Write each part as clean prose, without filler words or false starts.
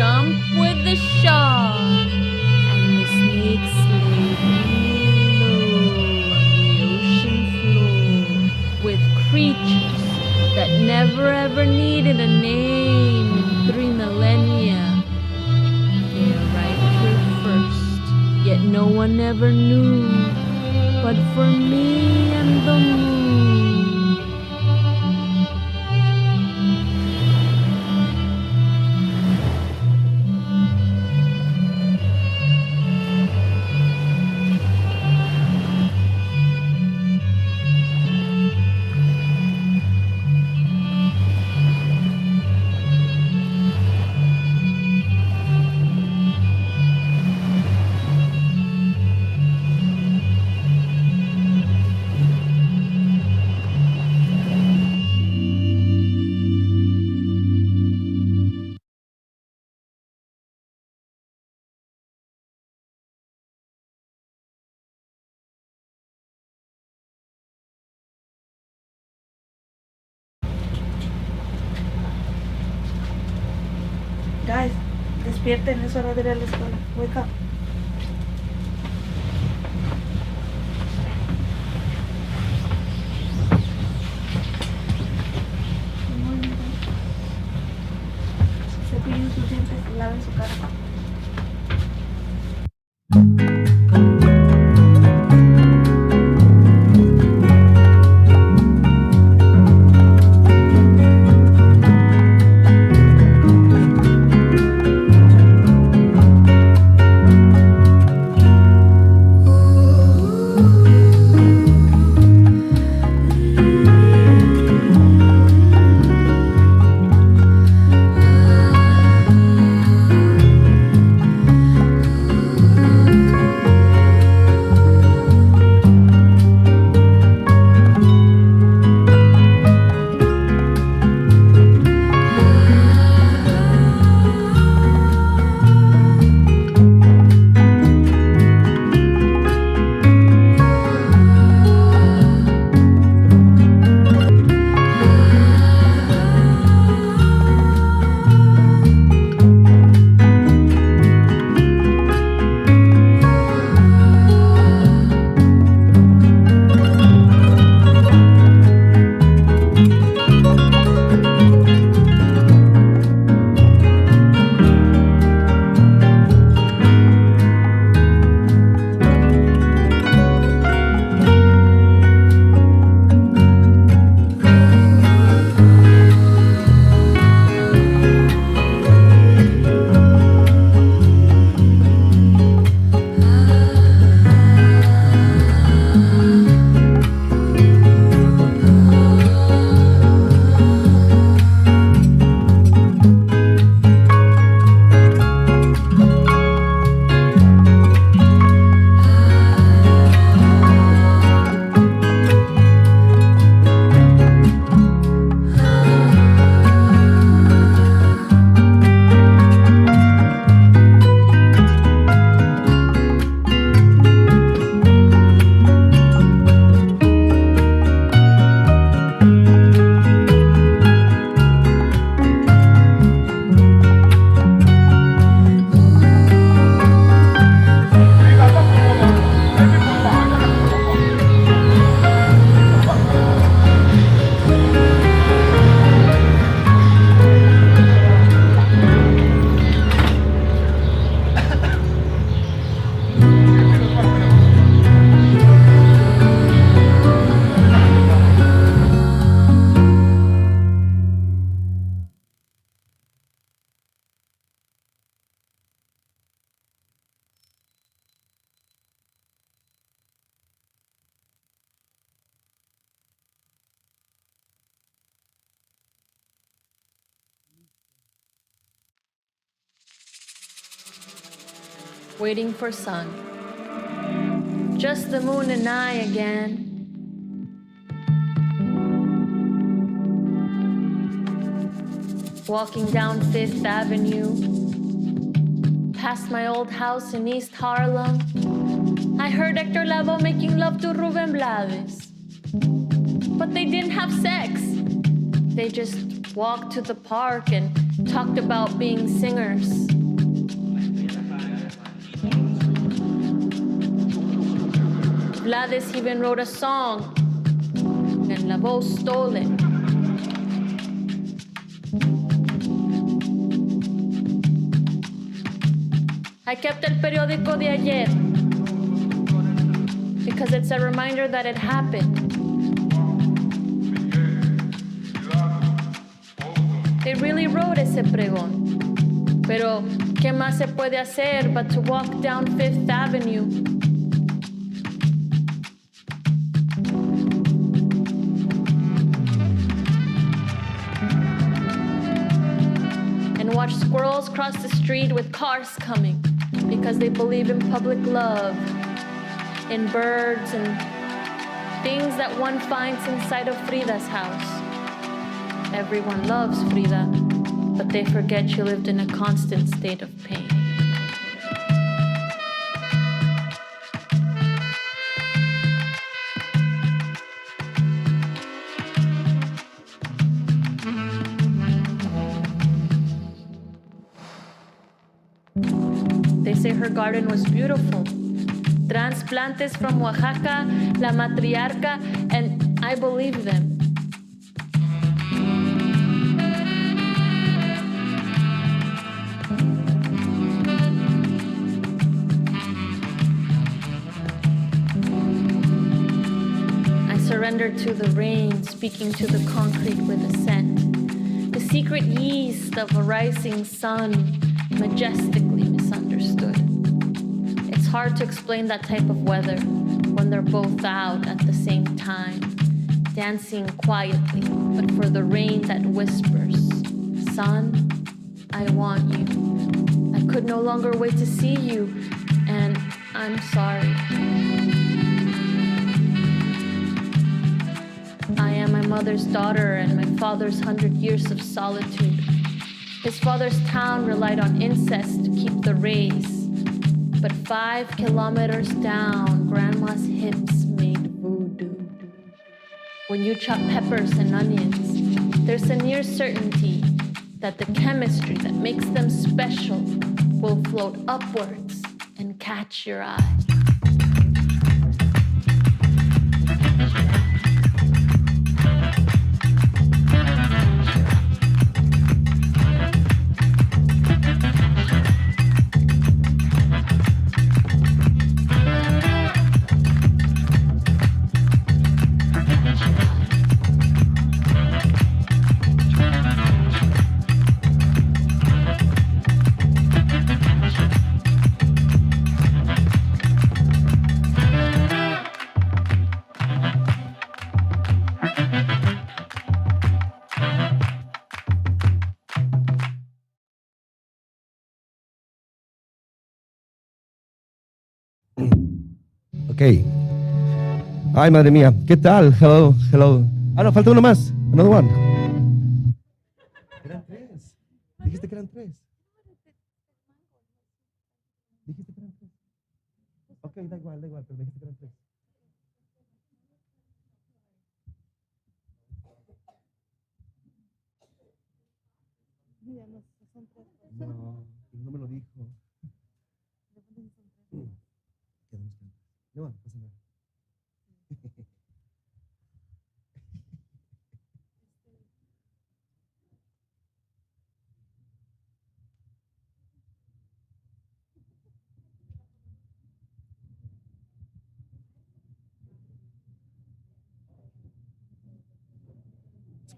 jump with the shark, and the snakes lay low on the ocean floor with creatures that never ever needed a name in 3 millennia. They arrived here first, yet no one ever knew, but for me and the moon. Guys, despierten, es hora de ir a la escuela. Wake up. Cepillen sus dientes y laven su cara. Waiting for sun. Just the moon and I again. Walking down 5th Avenue, past my old house in East Harlem, I heard Hector Lavoe making love to Rubén Blades. But they didn't have sex. They just walked to the park and talked about being singers. Gladys even wrote a song, and La Voz stole it. I kept el periódico de ayer because it's a reminder that it happened. They really wrote ese pregón. Pero, ¿qué más se puede hacer but to walk down Fifth Avenue? And watch squirrels cross the street with cars coming because they believe in public love, in birds and things that one finds inside of Frida's house. Everyone loves Frida, but they forget she lived in a constant state of pain. They say her garden was beautiful. Transplantes from Oaxaca, la matriarca, and I believe them. Surrender to the rain, speaking to the concrete with a scent. The secret yeast of a rising sun, majestically misunderstood. It's hard to explain that type of weather when they're both out at the same time, dancing quietly, but for the rain that whispers, "Sun, I want you. I could no longer wait to see you, and I'm sorry." I am my mother's daughter and my father's 100 years of solitude. His father's town relied on incest to keep the race. But 5 kilometers down, grandma's hips made voodoo. When you chop peppers and onions, there's a near certainty that the chemistry that makes them special will float upwards and catch your eye. Ok. Ay, madre mía. ¿Qué tal? Hello, hello. Ah, no, falta uno más. Another one. Eran 3. Dijiste que eran 3. Dijiste que eran 3. Ok, da igual, pero dijiste que eran 3. No, no me lo dijo. No, no pasa nada.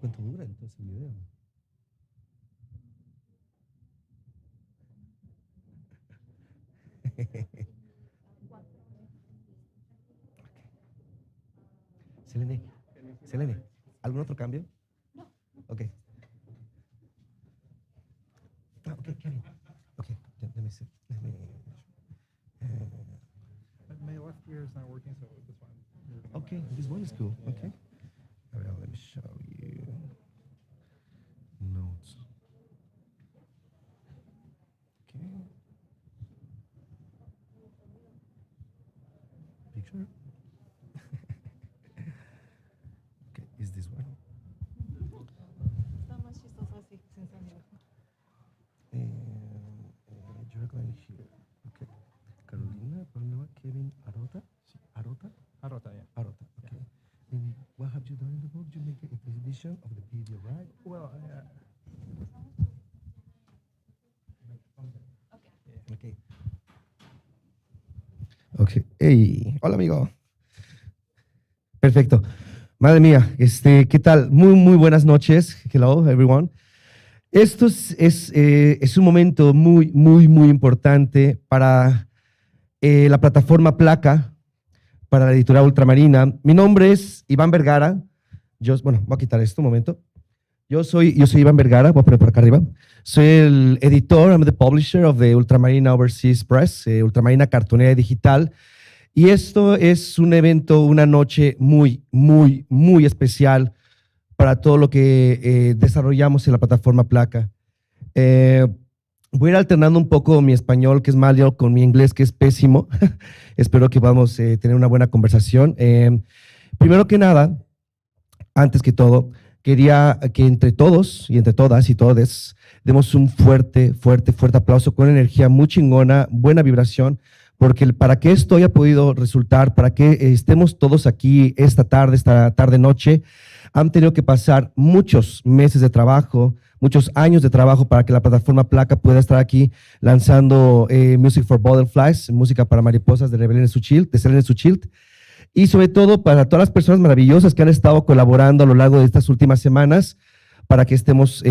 ¿Cuánto dura entonces el video? Zelene, ¿algún otro cambio? No. Ok. Ah, ok, qué bien. Ok, let me see. My left ear is not working, so this one. Okay, this one is cool. Okay. All right, let me show you notes. Okay. Picture. Okay, is this one? Está más chistoso así, sin sonido. You're going here. Okay. Carolina, Paulina, Kevin, Arota. Sí, Arota. position of the video, right? Well, Okay. Okay. Hey, hola amigo. Perfecto. Madre mía, ¿qué tal? Muy buenas noches. Hello, everyone. Esto es un momento muy importante para la plataforma Placa, para la Editorial Ultramarina. Mi nombre es Iván Vergara. Voy a quitar esto un momento. Yo soy Iván Vergara, voy a poner por acá arriba. Soy el editor, I'm the publisher of the Ultramarina Overseas Press, Ultramarina Cartonera y Digital. Y esto es un evento, una noche muy especial para todo lo que desarrollamos en la plataforma Placa. Voy a ir alternando un poco mi español, que es malo, con mi inglés, que es pésimo. Espero que podamos tener una buena conversación. Primero que nada, antes que todo, quería que entre todos y entre todas y todes demos un fuerte aplauso con energía muy chingona, buena vibración, porque para que esto haya podido resultar, para que estemos todos aquí esta tarde noche, han tenido que pasar muchos meses de trabajo, muchos años de trabajo para que la plataforma Placa pueda estar aquí lanzando Music for Butterflies, música para mariposas de Zelene Suchilt. Y sobre todo para todas las personas maravillosas que han estado colaborando a lo largo de estas últimas semanas para que estemos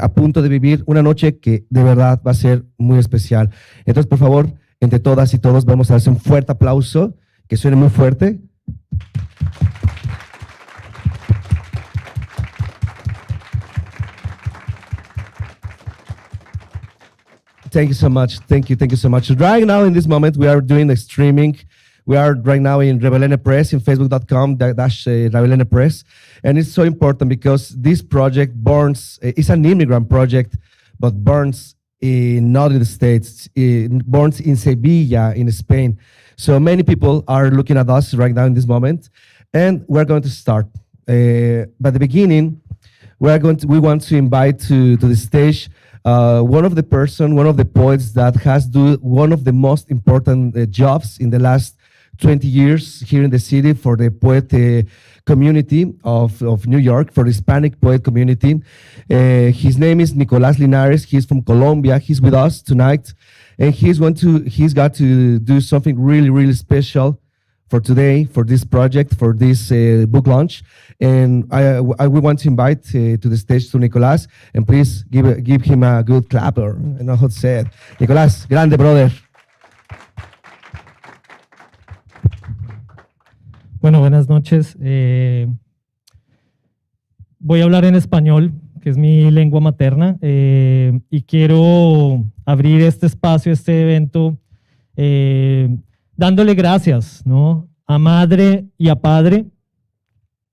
a punto de vivir una noche que de verdad va a ser muy especial. Entonces, por favor, entre todas y todos vamos a darse un fuerte aplauso, que suene muy fuerte. Thank you so much. Thank you so much. Right now, in this moment, we are doing the streaming. We are right now in Rebelene Press, in facebook.com/Rebelene Press. And it's so important because this project burns, it's an immigrant project, but burns not in the States, it burns in Sevilla, in Spain. So many people are looking at us right now in this moment. And we're going to start. By the beginning, we want to invite to the stage one of the poets that has done one of the most important jobs in the last 20 years here in the city for the poet community of New York, for the Hispanic poet community. His name is Nicolás Linares. He's from Colombia. He's with us tonight, and he's got to do something really special for today, for this project, for this book launch. And we want to invite to the stage to Nicolás, and please give him a good clapper. I know how to say it. Nicolás, grande, brother. Bueno, buenas noches. Voy a hablar en español, que es mi lengua materna, y quiero abrir este espacio, este evento, dándole gracias, ¿no?, a Madre y a Padre,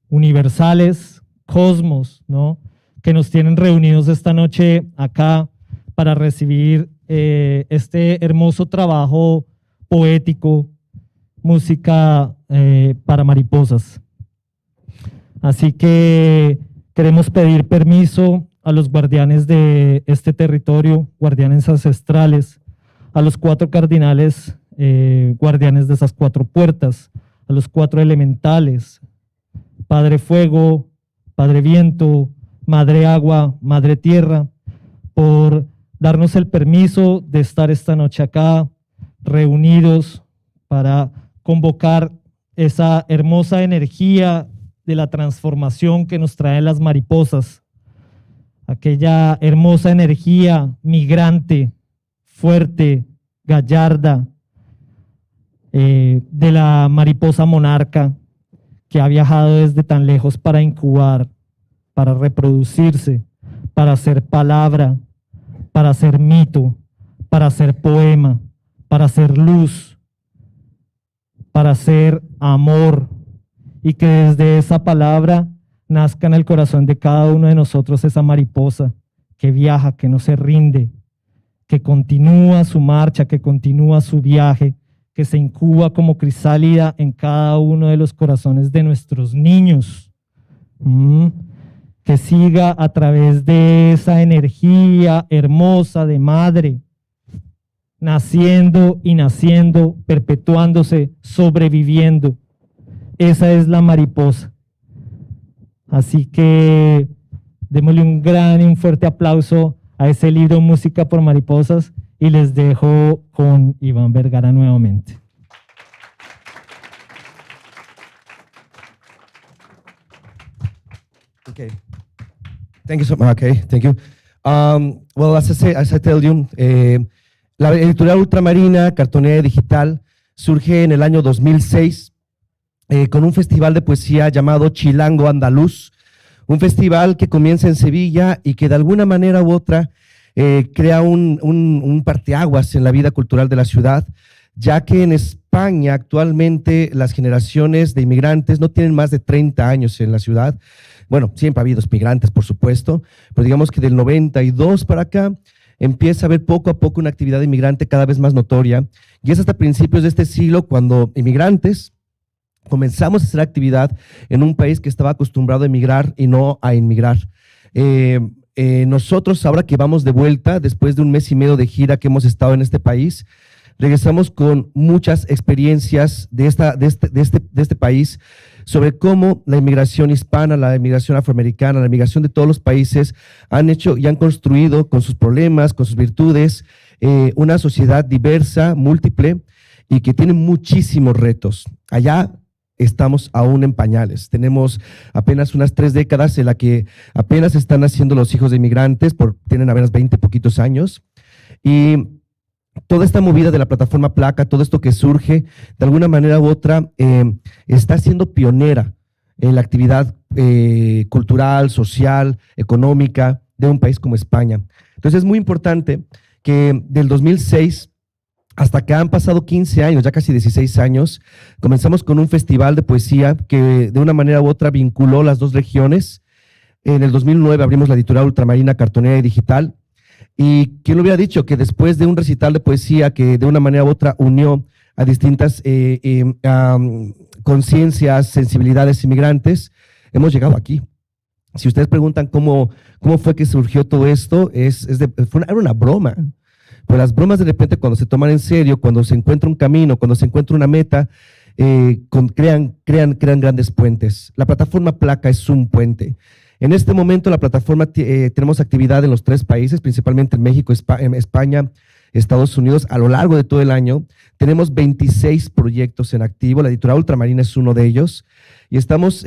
universales, cosmos, ¿no?, que nos tienen reunidos esta noche acá para recibir este hermoso trabajo poético, música para mariposas. Así que queremos pedir permiso a los guardianes de este territorio, guardianes ancestrales, a los 4 cardinales, guardianes de esas 4 puertas, a los 4 elementales, Padre Fuego, Padre Viento, Madre Agua, Madre Tierra, por darnos el permiso de estar esta noche acá, reunidos para convocar esa hermosa energía de la transformación que nos traen las mariposas, aquella hermosa energía migrante, fuerte, gallarda, de la mariposa monarca que ha viajado desde tan lejos para incubar, para reproducirse, para hacer palabra, para hacer mito, para hacer poema, para hacer luz, para hacer amor, y que desde esa palabra nazca en el corazón de cada uno de nosotros esa mariposa que viaja, que no se rinde, que continúa su marcha, que continúa su viaje, que se incuba como crisálida en cada uno de los corazones de nuestros niños, que siga a través de esa energía hermosa de madre, naciendo y naciendo, perpetuándose, sobreviviendo. Esa es la mariposa. Así que démosle un gran y un fuerte aplauso a ese libro Música por Mariposas y les dejo con Iván Vergara nuevamente. Okay. Thank you so much. Okay, thank you. Well, as I tell you, la Editorial Ultramarina, cartonera digital, surge en el año 2006 con un festival de poesía llamado Chilango Andaluz, un festival que comienza en Sevilla y que de alguna manera u otra crea un parteaguas en la vida cultural de la ciudad, ya que en España actualmente las generaciones de inmigrantes no tienen más de 30 años en la ciudad. Bueno, siempre ha habido migrantes, por supuesto, pero digamos que del 92 para acá empieza a haber poco a poco una actividad inmigrante cada vez más notoria, y es hasta principios de este siglo cuando inmigrantes comenzamos a hacer actividad en un país que estaba acostumbrado a emigrar y no a inmigrar. Nosotros, ahora que vamos de vuelta, después de un mes y medio de gira que hemos estado en este país, regresamos con muchas experiencias de este país sobre cómo la inmigración hispana, la inmigración afroamericana, la inmigración de todos los países han hecho y han construido con sus problemas, con sus virtudes, una sociedad diversa, múltiple y que tiene muchísimos retos. Allá estamos aún en pañales. Tenemos apenas unas 3 décadas en la que apenas están naciendo los hijos de inmigrantes, tienen apenas 20 poquitos años, y toda esta movida de la plataforma Placa, todo esto que surge, de alguna manera u otra, está siendo pionera en la actividad cultural, social, económica de un país como España. Entonces es muy importante que del 2006 hasta que han pasado 15 años, ya casi 16 años, comenzamos con un festival de poesía que de una manera u otra vinculó las dos regiones. En el 2009 abrimos la Editorial Ultramarina, cartonera y digital. Y quién lo hubiera dicho que después de un recital de poesía que de una manera u otra unió a distintas conciencias, sensibilidades inmigrantes, hemos llegado aquí. Si ustedes preguntan cómo fue que surgió todo esto, era una broma. Pero las bromas de repente cuando se toman en serio, cuando se encuentra un camino, cuando se encuentra una meta, crean grandes puentes. La plataforma Placa es un puente. En este momento la plataforma tenemos actividad en los 3 países, principalmente en México, España, Estados Unidos, a lo largo de todo el año. Tenemos 26 proyectos en activo, la Editorial Ultramarina es uno de ellos, y estamos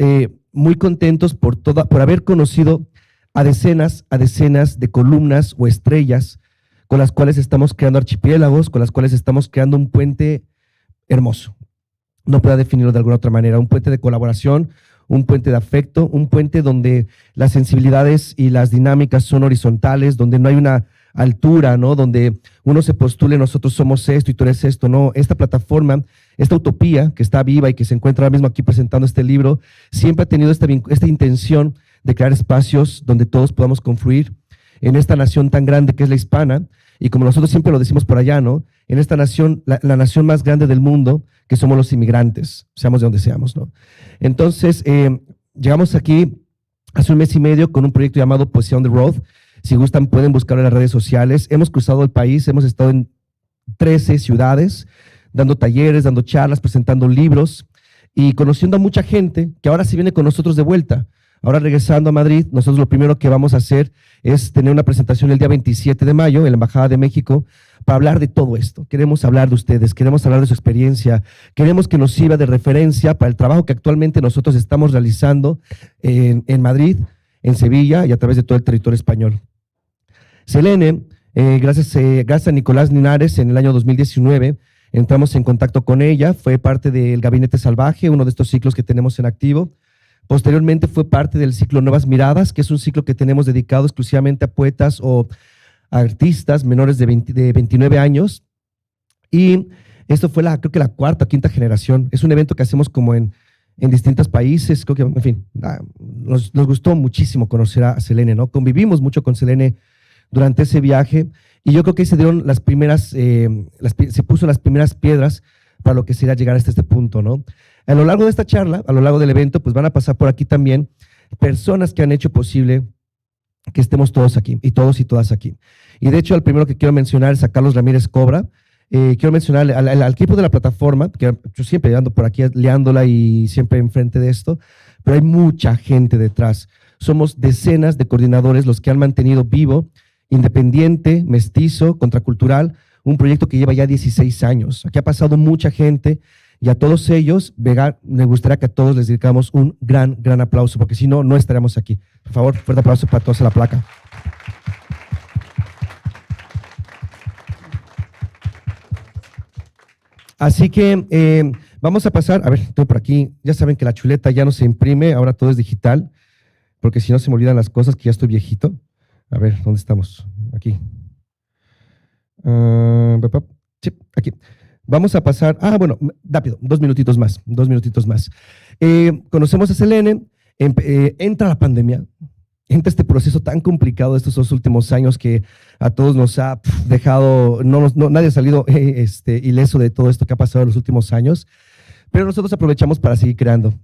muy contentos por haber conocido a decenas de columnas o estrellas con las cuales estamos creando archipiélagos, con las cuales estamos creando un puente hermoso. No puedo definirlo de alguna otra manera, un puente de colaboración, un puente de afecto, un puente donde las sensibilidades y las dinámicas son horizontales, donde no hay una altura, ¿no? Donde uno se postule, nosotros somos esto y tú eres esto, no. Esta plataforma, esta utopía que está viva y que se encuentra ahora mismo aquí presentando este libro, siempre ha tenido esta intención de crear espacios donde todos podamos confluir en esta nación tan grande que es la hispana, y como nosotros siempre lo decimos por allá, ¿no? En esta nación, la nación más grande del mundo, que somos los inmigrantes, seamos de donde seamos, ¿no? Entonces, llegamos aquí hace un mes y medio con un proyecto llamado Poesía on the Road. Si gustan, pueden buscarlo en las redes sociales. Hemos cruzado el país, hemos estado en 13 ciudades, dando talleres, dando charlas, presentando libros y conociendo a mucha gente que ahora sí viene con nosotros de vuelta. Ahora regresando a Madrid, nosotros lo primero que vamos a hacer es tener una presentación el día 27 de mayo en la Embajada de México para hablar de todo esto. Queremos hablar de ustedes, queremos hablar de su experiencia, queremos que nos sirva de referencia para el trabajo que actualmente nosotros estamos realizando en Madrid, en Sevilla y a través de todo el territorio español. Zelene, gracias a Nicolás Linares, en el año 2019 entramos en contacto con ella, fue parte del Gabinete Salvaje, uno de estos ciclos que tenemos en activo. Posteriormente fue parte del ciclo Nuevas Miradas, que es un ciclo que tenemos dedicado exclusivamente a poetas o a artistas menores de 29 años. Y esto fue creo que la 4ª o 5ª generación. Es un evento que hacemos como en distintos países. Creo que, en fin, nos gustó muchísimo conocer a Zelene, ¿no? Convivimos mucho con Zelene durante ese viaje y yo creo que ahí se dieron se puso las primeras piedras para lo que sería llegar hasta este punto, ¿no? A lo largo de esta charla, a lo largo del evento, pues van a pasar por aquí también personas que han hecho posible que estemos todos aquí, y todos y todas aquí. Y de hecho, el primero que quiero mencionar es a Carlos Ramírez Cobra. Quiero mencionar al equipo de la plataforma, que yo siempre ando por aquí liándola y siempre enfrente de esto, pero hay mucha gente detrás. Somos decenas de coordinadores los que han mantenido vivo, independiente, mestizo, contracultural, un proyecto que lleva ya 16 años. Aquí ha pasado mucha gente y a todos ellos, me gustaría que a todos les dedicamos un gran aplauso, porque si no, no estaríamos aquí. Por favor, fuerte aplauso para todos a la placa. Así que vamos a pasar, a ver, estoy por aquí, ya saben que la chuleta ya no se imprime, ahora todo es digital, porque si no se me olvidan las cosas, que ya estoy viejito. A ver, ¿dónde estamos? Aquí. Sí, aquí. Vamos a pasar, bueno, rápido, 2 minutitos más, 2 minutitos más. Conocemos a Zelene, entra la pandemia, entra este proceso tan complicado de estos 2 últimos años que a todos nos ha dejado, nadie ha salido ileso de todo esto que ha pasado en los últimos años, pero nosotros aprovechamos para seguir creando.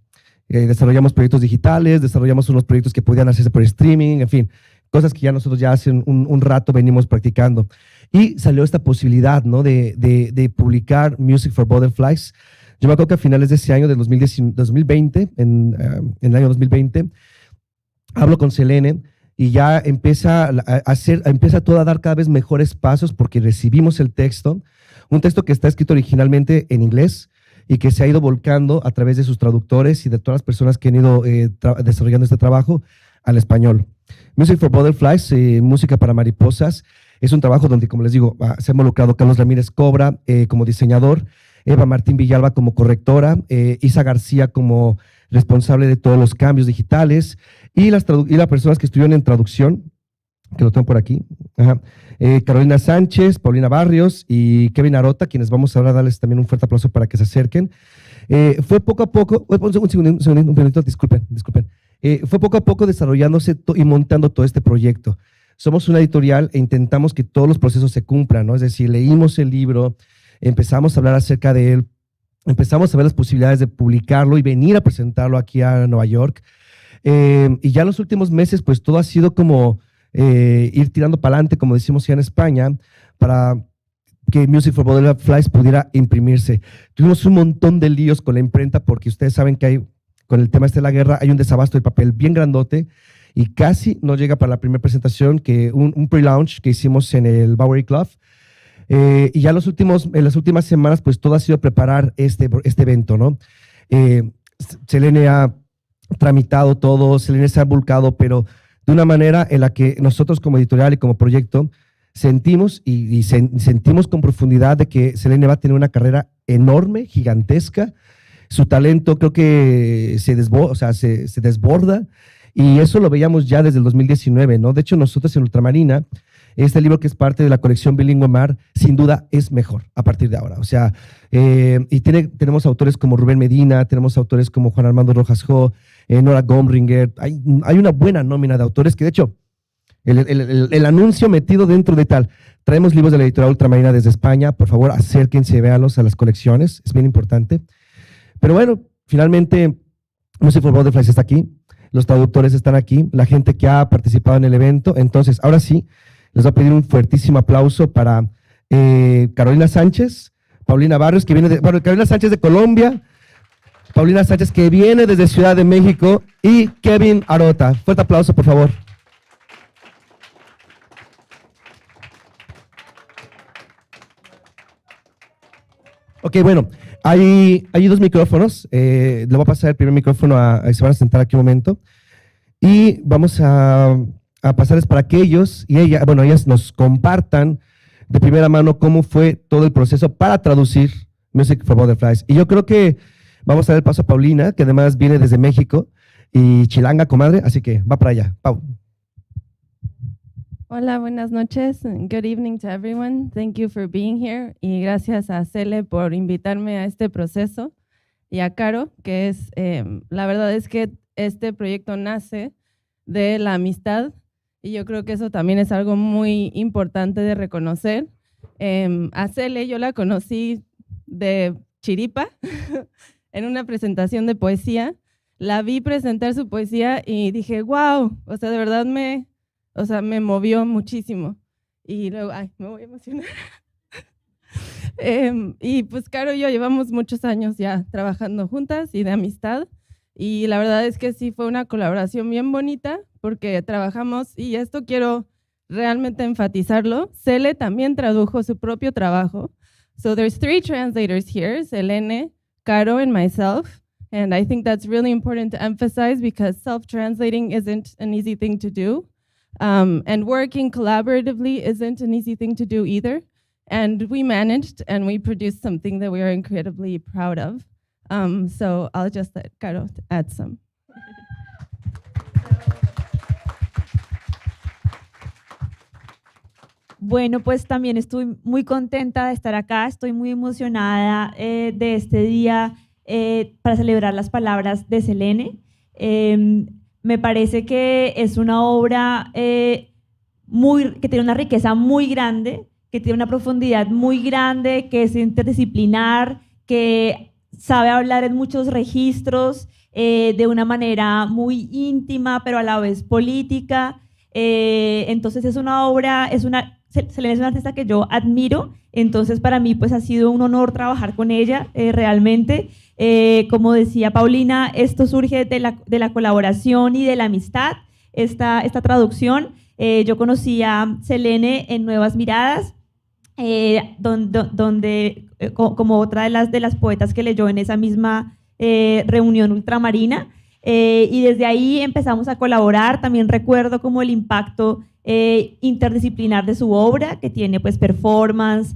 Desarrollamos proyectos digitales, desarrollamos unos proyectos que podían hacerse por streaming, en fin, cosas que ya nosotros ya hace un rato venimos practicando. Y salió esta posibilidad, ¿no?, de publicar Music for Butterflies. Yo me acuerdo que a finales de ese año, del 2020, en el año 2020, hablo con Zelene y ya empieza todo a dar cada vez mejores pasos porque recibimos el texto, un texto que está escrito originalmente en inglés y que se ha ido volcando a través de sus traductores y de todas las personas que han ido desarrollando este trabajo al español. Music for Butterflies, música para mariposas, es un trabajo donde, como les digo, se ha involucrado Carlos Ramírez Cobra como diseñador, Eva Martín Villalba como correctora, Isa García como responsable de todos los cambios digitales y las personas que estuvieron en traducción, que lo tengo por aquí, Carolina Sánchez, Paulina Barrios y Kevin Arota, quienes vamos ahora a darles también un fuerte aplauso para que se acerquen. Fue poco a poco, un segundito, disculpen. Fue poco a poco desarrollándose y montando todo este proyecto. Somos una editorial e intentamos que todos los procesos se cumplan, ¿no? Es decir, leímos el libro, empezamos a hablar acerca de él, empezamos a ver las posibilidades de publicarlo y venir a presentarlo aquí a Nueva York. Y ya en los últimos meses, pues todo ha sido como ir tirando para adelante, como decimos ya en España, para que Music for Butterflies pudiera imprimirse. Tuvimos un montón de líos con la imprenta porque ustedes saben que con el tema de la guerra hay un desabasto de papel bien grandote y casi no llega para la primera presentación, que un pre-launch que hicimos en el Bowery Club. Y ya en las últimas semanas, pues todo ha sido preparar este evento, ¿no? Zelene ha tramitado todo, Zelene se ha volcado, pero de una manera en la que nosotros como editorial y como proyecto sentimos sentimos con profundidad de que Zelene va a tener una carrera enorme, gigantesca. Su talento creo que se desborda y eso lo veíamos ya desde el 2019, ¿no? De hecho, nosotros en Ultramarina, este libro que es parte de la colección Bilingüe Mar, sin duda es mejor a partir de ahora. O sea, y tenemos autores como Rubén Medina, tenemos autores como Juan Armando Rojas Jo, Nora Gomringer. Hay una buena nómina de autores que, de hecho, el anuncio metido dentro de tal. Traemos libros de la Editorial Ultramarina desde España. Por favor, acérquense, véanlos a las colecciones. Es bien importante. Pero bueno, finalmente, Music for Butterflies está aquí. Los traductores están aquí, la gente que ha participado en el evento. Entonces, ahora sí, les voy a pedir un fuertísimo aplauso para Carolina Sánchez, Paulina Barrios, que viene Carolina Sánchez de Colombia, Paulina Sánchez, que viene desde Ciudad de México, y Kevin Arota. Fuerte aplauso, por favor. Ok, bueno, hay 2 micrófonos. Le voy a pasar el primer micrófono se van a sentar aquí un momento. Y vamos a pasarles para que ellos ellas nos compartan de primera mano cómo fue todo el proceso para traducir Music for Butterflies. Y yo creo que vamos a dar el paso a Paulina, que además viene desde México, y chilanga, comadre, así que va para allá. Pau. Hola, buenas noches. Good evening to everyone. Thank you for being here. Y gracias a Cele por invitarme a este proceso. Y a Caro, que es, la verdad es que este proyecto nace de la amistad. Y yo creo que eso también es algo muy importante de reconocer. A Cele yo la conocí de chiripa en una presentación de poesía. La vi presentar su poesía y dije, wow, o sea, de verdad me movió muchísimo. Y luego, me voy a emocionar. Y pues Caro y yo llevamos muchos años ya trabajando juntas y de amistad. Y la verdad es que sí fue una colaboración bien bonita porque trabajamos, y esto quiero realmente enfatizarlo, Cele también tradujo su propio trabajo. So there's 3 translators here, Zelene, Caro, and myself. And I think that's really important to emphasize because self-translating isn't an easy thing to do. And working collaboratively isn't an easy thing to do either. And we managed and we produced something that we are incredibly proud of. So I'll just let Caro add some. Bueno, pues también estoy muy contenta de estar acá, estoy muy emocionada de este día para celebrar las palabras de Zelene. Me parece que es una obra que tiene una riqueza muy grande, que tiene una profundidad muy grande, que es interdisciplinar, que sabe hablar en muchos registros de una manera muy íntima, pero a la vez política. Entonces es una obra, Zelene es una artista que yo admiro, entonces para mí pues ha sido un honor trabajar con ella realmente. Como decía Paulina, esto surge de la colaboración y de la amistad, esta traducción. Yo conocí a Zelene en Nuevas Miradas, donde como otra de las poetas que leyó en esa misma reunión ultramarina, y desde ahí empezamos a colaborar. También recuerdo como el impacto interdisciplinar de su obra, que tiene pues performance,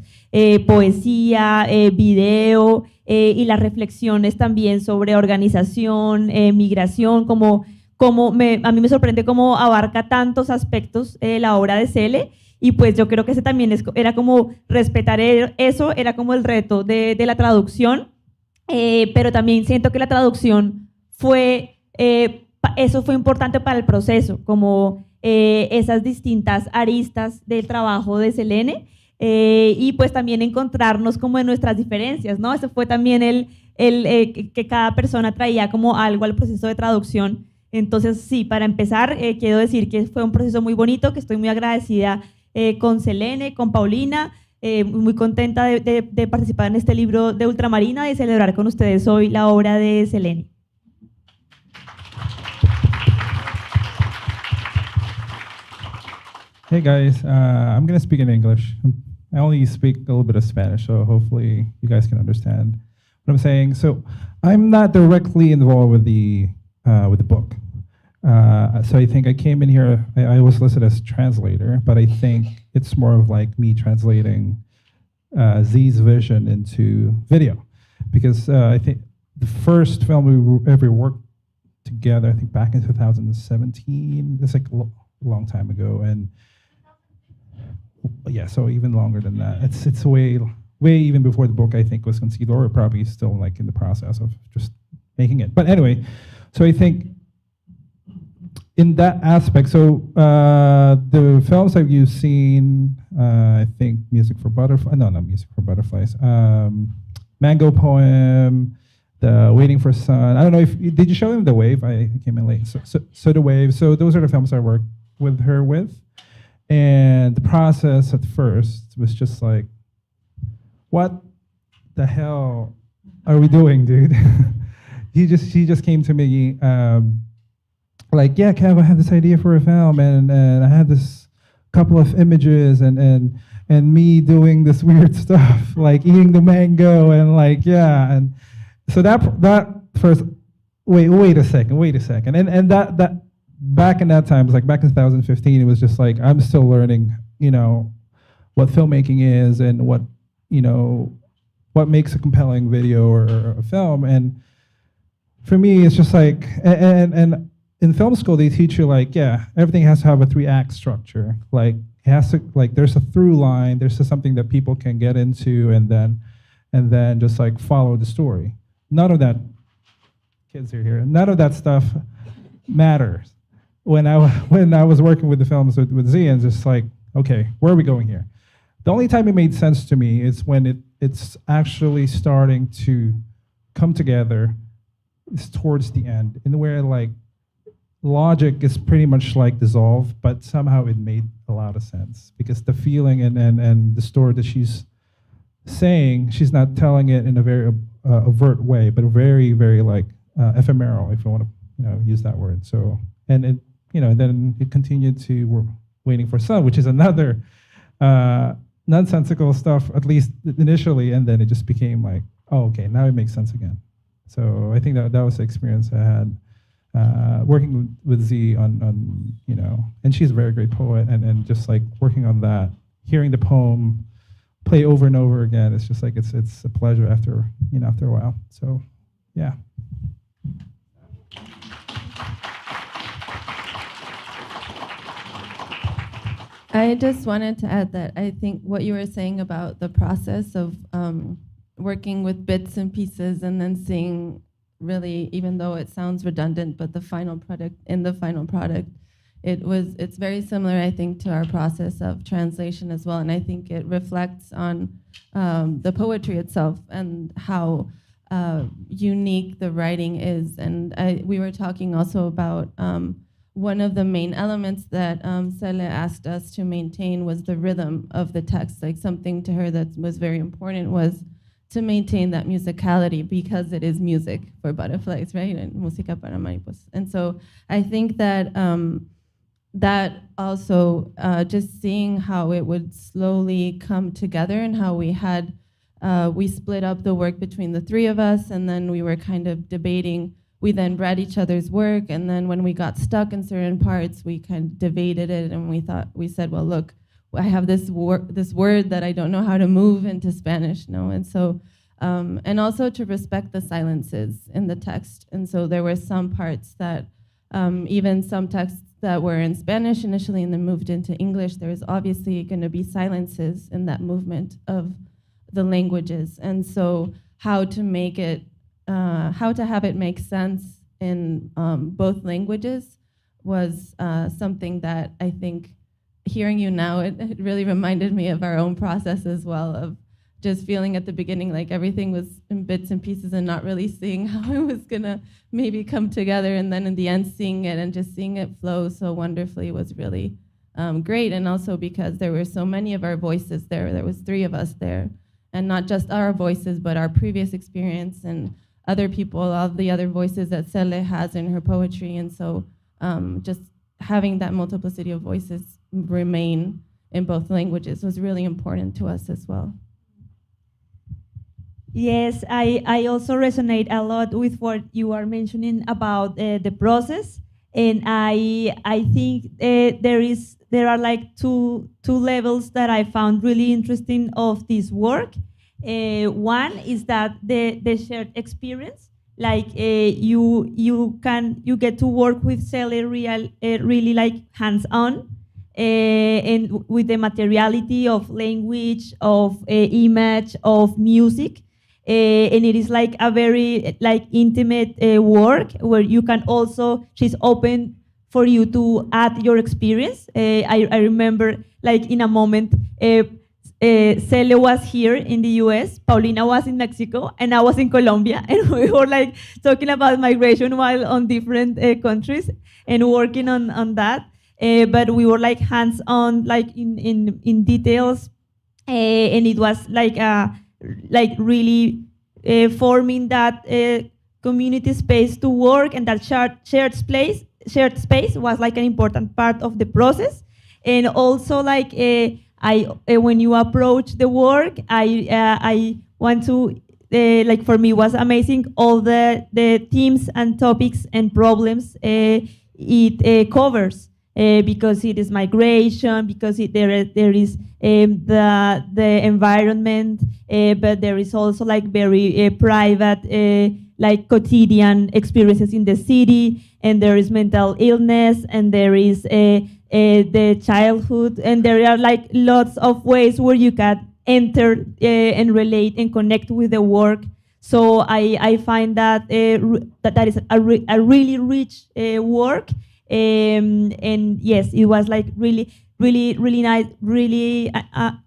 poesía, video, y las reflexiones también sobre organización, migración, a mí me sorprende cómo abarca tantos aspectos la obra de Cele, y pues yo creo que ese también era como respetar eso, era como el reto de la traducción, pero también siento que la traducción eso fue importante para el proceso, como esas distintas aristas del trabajo de Zelene, y pues también encontrarnos como en nuestras diferencias, ¿no? Ese fue también que cada persona traía como algo al proceso de traducción. Entonces sí, para empezar quiero decir que fue un proceso muy bonito, que estoy muy agradecida con Zelene, con Paulina, muy contenta de participar en este libro de Ultramarina, de celebrar con ustedes hoy la obra de Zelene. Hey guys, I'm going to speak in English. I only speak a little bit of Spanish, so hopefully you guys can understand what I'm saying. So I'm not directly involved with the book. So I think I came in here, I was listed as translator, but I think it's more of like me translating Z's vision into video. Because I think the first film we ever worked together, I think back in 2017, it's like a long time ago. And yeah, so even longer than that. It's way even before the book I think was conceived, or probably still like in the process of just making it. But anyway, so I think in that aspect, so the films that you've seen, I think Music for Butterflies, Mango Poem, the Waiting for Sun. I don't know did you show him The Wave? I came in late. So The Wave. So those are the films I worked with her with. And the process at first was just like, what the hell are we doing, dude? She just came to me like, yeah, Kev, I have this idea for a film, and I had this couple of images, and me doing this weird stuff, like eating the mango, and like, yeah, and so that first, wait a second, and that back in that time, it was like back in 2015, it was just like, I'm still learning, what filmmaking is and what makes a compelling video or a film. And for me, it's just like, and in film school, they teach you like, yeah, everything has to have a 3-act structure. Like it has to, like there's a through line, there's just something that people can get into and then just like follow the story. None of that, kids are here, none of that stuff matters. When I was working with the films with Z, and just like, okay, where are we going here? The only time it made sense to me is when it's actually starting to come together. It's towards the end, in where like logic is pretty much like dissolved, but somehow it made a lot of sense because the feeling and the story that she's saying, she's not telling it in a very overt way, but very, very like ephemeral, if you want to use that word. So, and it, then it continued to we're waiting for sun, which is another nonsensical stuff, at least initially, and then it just became like, oh, okay, now it makes sense again. So I think that was the experience I had working with Z on and she's a very great poet, and just like working on that, hearing the poem play over and over again, it's just like it's a pleasure after after a while. So yeah. I just wanted to add that I think what you were saying about the process of working with bits and pieces and then seeing really, even though it sounds redundant, but the final product, it's very similar, I think, to our process of translation as well. And I think it reflects on the poetry itself and how unique the writing is. And we were talking also about one of the main elements that Cele asked us to maintain was the rhythm of the text. Like something to her that was very important was to maintain that musicality, because it is music for butterflies, right? And Música para mariposas. And so I think that that also just seeing how it would slowly come together, and how we split up the work between the three of us, and then we were kind of debating. We then read each other's work, and then when we got stuck in certain parts, we kind of debated it, and we said, well, look, I have this word that I don't know how to move into Spanish, no? And so, and also to respect the silences in the text. And so there were some parts that, even some texts that were in Spanish initially and then moved into English, there was obviously going to be silences in that movement of the languages. And so how to make it, how to have it make sense in both languages was something that I think, hearing you now, it really reminded me of our own process as well, of just feeling at the beginning like everything was in bits and pieces and not really seeing how it was gonna maybe come together, and then in the end seeing it and just seeing it flow so wonderfully was really great. And also because there were so many of our voices there was three of us there, and not just our voices, but our previous experience and other people, all the other voices that Cele has in her poetry. And so just having that multiplicity of voices remain in both languages was really important to us as well. Yes, I also resonate a lot with what you are mentioning about the process, and I think there are like two levels that I found really interesting of this work. One is that the shared experience, like you get to work with Cele really like hands-on, and with the materiality of language, of image, of music. And it is like a very like intimate work where you can also, she's open for you to add your experience. I remember like in a moment, Cele was here in the US, Paulina was in Mexico, and I was in Colombia, and we were like talking about migration while on different countries and working on that. But we were like hands-on, like in details, and it was like really forming that community space to work, and that shared space was like an important part of the process. And also like when you approach the work, I want to like, for me was amazing all the themes and topics and problems it covers. Because it is migration, because there is the environment, but there is also like very private, like quotidian experiences in the city, and there is mental illness, and there is the childhood, and there are like lots of ways where you can enter and relate and connect with the work. So I find that that is a really rich work. And yes, it was like really nice,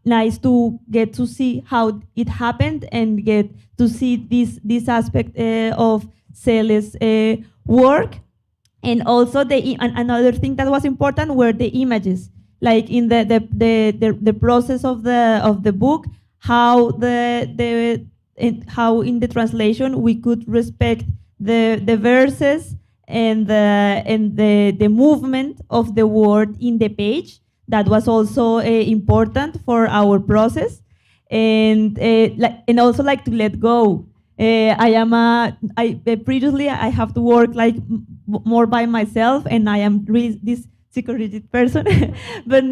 nice to get to see how it happened and get to see this aspect of Cele's work. And also another thing that was important were the images, like in the process of the book, how in the translation we could respect the verses and the movement of the word in the page. That was also important for our process, and also like to let go. Previously I have to work like more by myself, and I am really this security person. But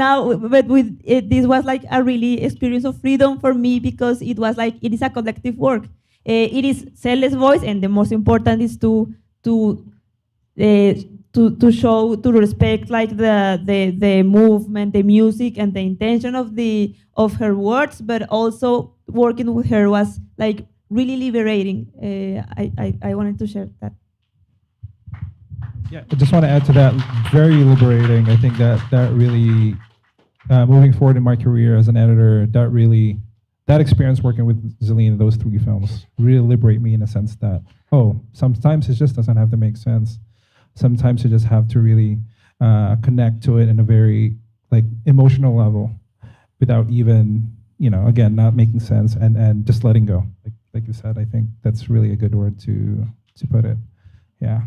with it, this was like a really experience of freedom for me, because it was like it is a collective work. It is Cele's voice, and the most important is to show, to respect like the movement, the music, and the intention of her words, but also working with her was like really liberating. I wanted to share that. Yeah, I just want to add to that, very liberating. I think that really, moving forward in my career as an editor, that experience working with Zelene, those 3 films, really liberate me in a sense that, sometimes it just doesn't have to make sense. Sometimes you just have to really connect to it in a very like emotional level, without even, again, not making sense, and just letting go. Like you said, I think that's really a good word to put it. Yeah,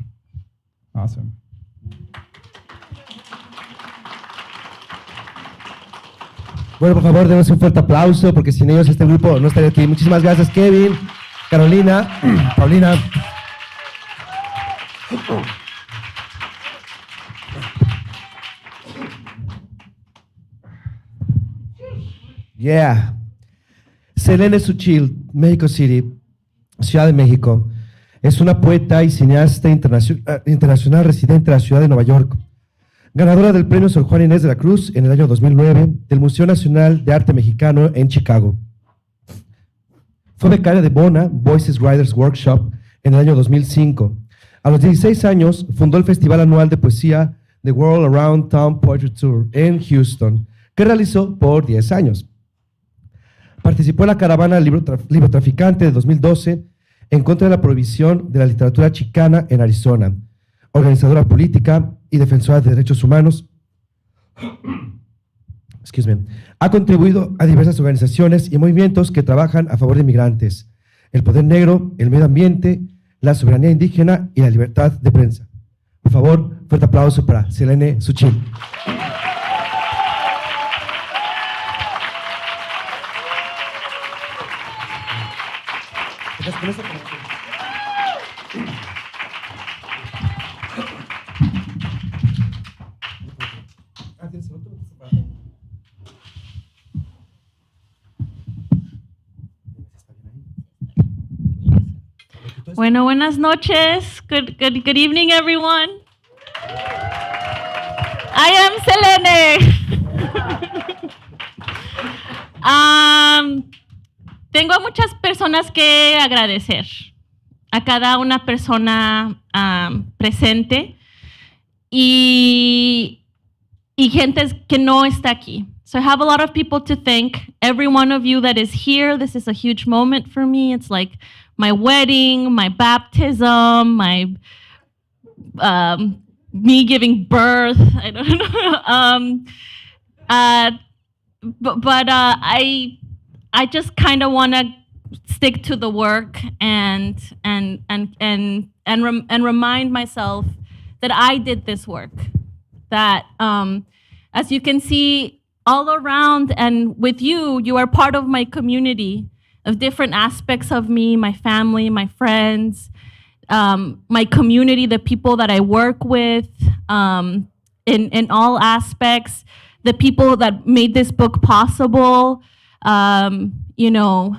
awesome. Bueno, por favor, demos un fuerte aplauso, porque sin ellos este grupo no estaría aquí. Muchísimas gracias, Kevin, Carolina, Paulina. Yeah. Zelene Suchilt, México City, Ciudad de México. Es una poeta y cineasta internacional residente de la ciudad de Nueva York. Ganadora del premio Sor Juana Inés de la Cruz en el año 2009 del Museo Nacional de Arte Mexicano en Chicago. Fue becaria de Bona Voices Writers Workshop en el año 2005. A los 16 años fundó el Festival Anual de Poesía The World Around Town Poetry Tour en Houston, que realizó por 10 años. Participó en la caravana Libro Traficante de 2012 en contra de la prohibición de la literatura chicana en Arizona. Organizadora política y defensora de derechos humanos. Ha contribuido a diversas organizaciones y movimientos que trabajan a favor de migrantes, el poder negro, el medio ambiente, la soberanía indígena y la libertad de prensa. Por favor, fuerte aplauso para Zelene Suchilt. Bueno, buenas noches. Good evening, everyone. I am Zelene. Tengo a muchas personas que agradecer. A cada una persona presente y gente que no está aquí. So I have a lot of people to thank. Every one of you that is here, this is a huge moment for me. It's like my wedding, my baptism, my me giving birth. I don't know. I just kind of want to stick to the work and remind myself that I did this work. That as you can see all around and with you, you are part of my community of different aspects of me, my family, my friends, my community, the people that I work with, in all aspects, the people that made this book possible, you know,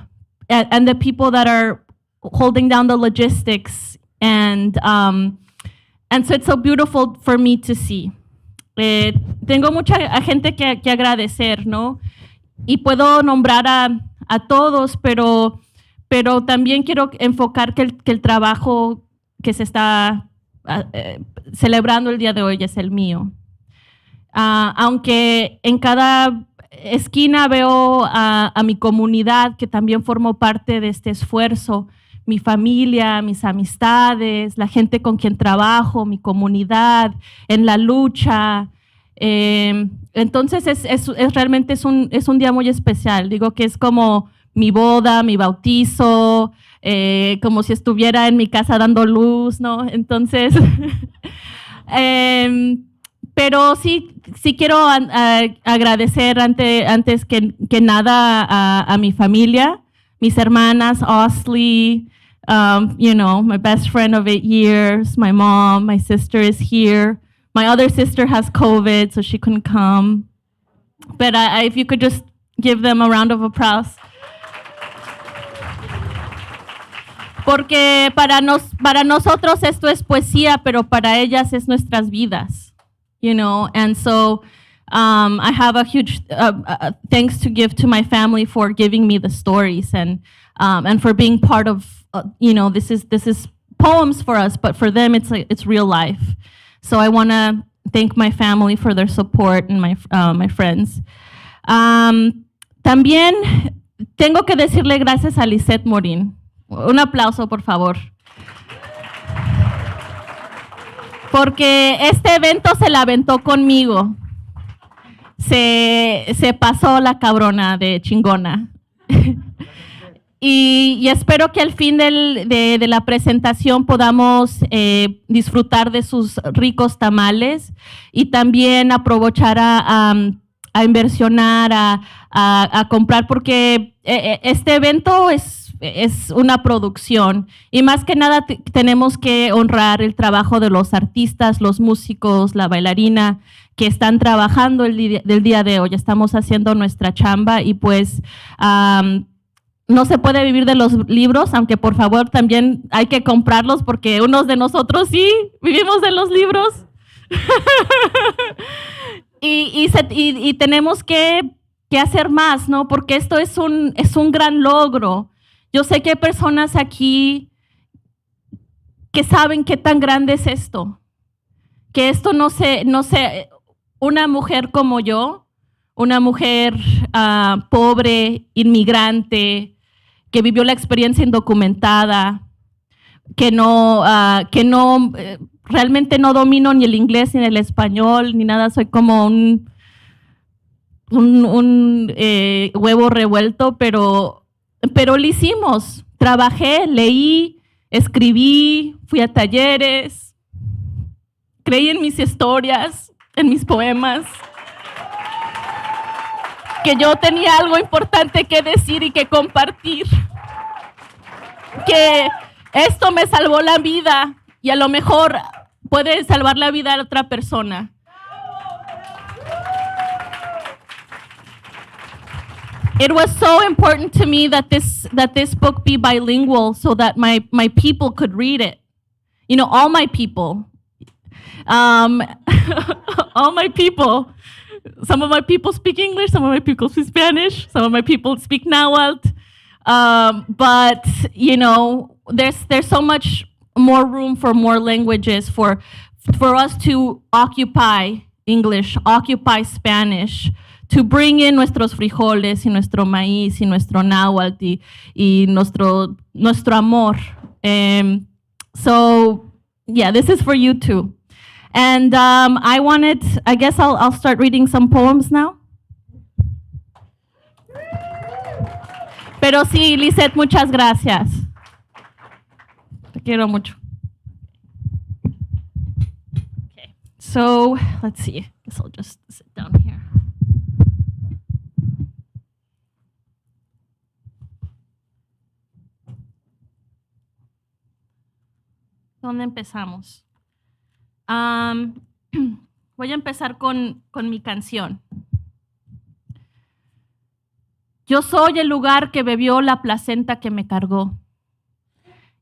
and the people that are holding down the logistics. And so it's so beautiful for me to see. Tengo mucha gente que agradecer, ¿no? Y puedo nombrar a todos, pero también quiero enfocar que el trabajo que se está celebrando el día de hoy es el mío. Aunque en cada esquina veo a mi comunidad, que también formo parte de este esfuerzo, mi familia, mis amistades, la gente con quien trabajo, mi comunidad, en la lucha. Entonces realmente es un día muy especial. Digo que es como mi boda, mi bautizo, como si estuviera en mi casa dando luz, ¿no? Entonces, pero sí quiero agradecer antes que nada a mi familia, mis hermanas, Osley, my best friend of 8 years, my mom, my sister is here. My other sister has COVID, so she couldn't come. But if you could just give them a round of applause. Porque para nosotros esto es poesía, pero para ellas es nuestras vidas, And so I have a huge thanks to give to my family for giving me the stories and for being part of, this is poems for us, but for them it's real life. So I want to thank my family for their support and my friends. También tengo que decirle gracias a Lisette Morín. Un aplauso, por favor. Porque este evento se la aventó conmigo. Se pasó la cabrona de chingona. Y espero que al fin de la presentación podamos disfrutar de sus ricos tamales y también aprovechar a inversionar, a comprar, porque este evento es una producción y más que nada tenemos que honrar el trabajo de los artistas, los músicos, la bailarina que están trabajando del día de hoy. Estamos haciendo nuestra chamba y pues no se puede vivir de los libros, aunque por favor también hay que comprarlos porque unos de nosotros sí vivimos de los libros. y tenemos que hacer más, ¿no? Porque esto es un gran logro. Yo sé que hay personas aquí que saben qué tan grande es esto. Que esto no sé, una mujer como yo, una mujer pobre, inmigrante, que vivió la experiencia indocumentada, que realmente no domino ni el inglés ni el español ni nada, soy como un huevo revuelto, pero lo hicimos. Trabajé, leí, escribí, fui a talleres, creí en mis historias, en mis poemas, que yo tenía algo importante que decir y que compartir, que esto me salvó la vida y a lo mejor puede salvar la vida de otra persona. It was so important to me that this book be bilingual so that my people could read it. All my people. All my people. Some of my people speak English, some of my people speak Spanish, some of my people speak Nahuatl. But, there's so much more room for more languages for us to occupy English, occupy Spanish, to bring in nuestros frijoles y nuestro maíz y nuestro náhuatl y nuestro amor. So, yeah, this is for you too. And I guess I'll start reading some poems now. Pero sí, Lisette, muchas gracias. Te quiero mucho. Okay, so let's see. I guess I'll just sit down here. ¿Dónde empezamos? Voy a empezar con mi canción. Yo soy el lugar que bebió la placenta que me cargó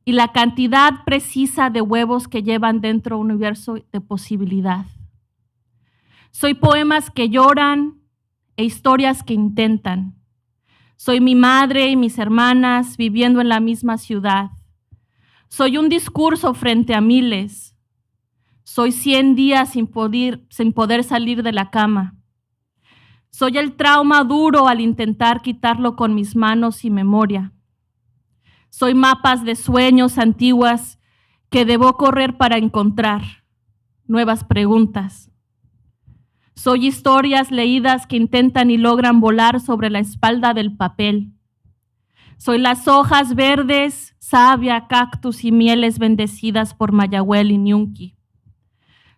y la cantidad precisa de huevos que llevan dentro un universo de posibilidad. Soy poemas que lloran e historias que intentan. Soy mi madre y mis hermanas viviendo en la misma ciudad. Soy un discurso frente a miles. Soy 100 días sin poder salir de la cama. Soy el trauma duro al intentar quitarlo con mis manos y memoria. Soy mapas de sueños antiguas que debo correr para encontrar nuevas preguntas. Soy historias leídas que intentan y logran volar sobre la espalda del papel. Soy las hojas verdes, savia, cactus y mieles bendecidas por Mayagüel y Ñunqui.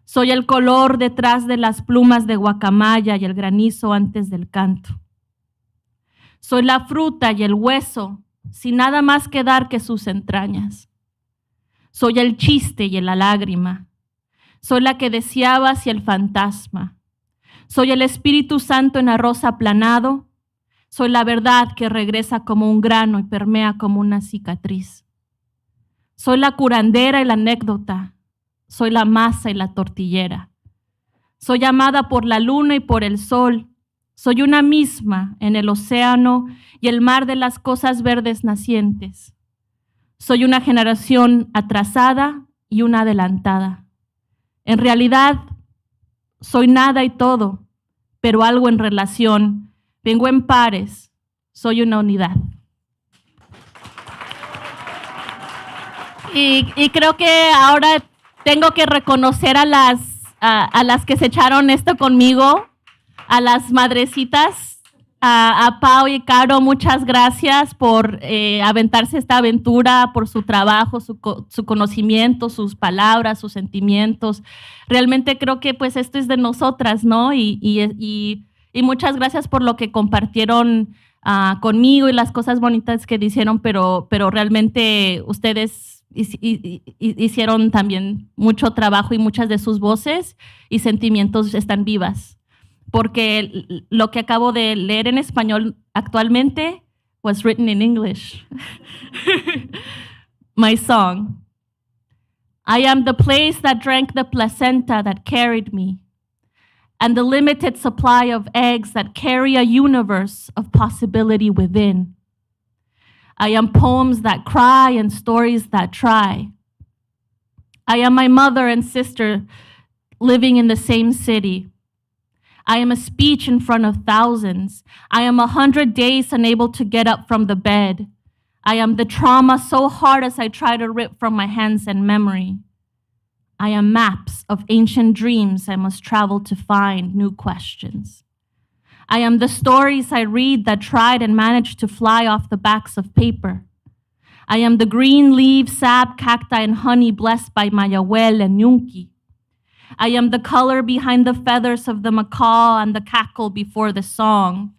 Soy el color detrás de las plumas de guacamaya y el granizo antes del canto. Soy la fruta y el hueso, sin nada más que dar que sus entrañas. Soy el chiste y la lágrima. Soy la que deseabas y el fantasma. Soy el Espíritu Santo en arroz aplanado. Soy la verdad que regresa como un grano y permea como una cicatriz. Soy la curandera y la anécdota. Soy la masa y la tortillera. Soy amada por la luna y por el sol. Soy una misma en el océano y el mar de las cosas verdes nacientes. Soy una generación atrasada y una adelantada. En realidad, soy nada y todo, pero algo en relación. Vengo en pares, soy una unidad. Y creo que ahora tengo que reconocer a las que se echaron esto conmigo, a las madrecitas, a Pau y Caro, muchas gracias por aventarse esta aventura, por su trabajo, su conocimiento, sus palabras, sus sentimientos. Realmente creo que pues esto es de nosotras, ¿no? Y muchas gracias por lo que compartieron conmigo y las cosas bonitas que hicieron, pero realmente ustedes hicieron también mucho trabajo y muchas de sus voces y sentimientos están vivas. Porque lo que acabo de leer en español actualmente was written in English. My song. I am the place that drank the placenta that carried me, and the limited supply of eggs that carry a universe of possibility within. I am poems that cry and stories that try. I am my mother and sister living in the same city. I am a speech in front of thousands. I am 100 days unable to get up from the bed. I am the trauma so hard as I try to rip from my hands and memory. I am maps of ancient dreams I must travel to find new questions. I am the stories I read that tried and managed to fly off the backs of paper. I am the green leaf, sap, cacti, and honey blessed by Mayagüel and Ñunqui. I am the color behind the feathers of the macaw and the cackle before the song.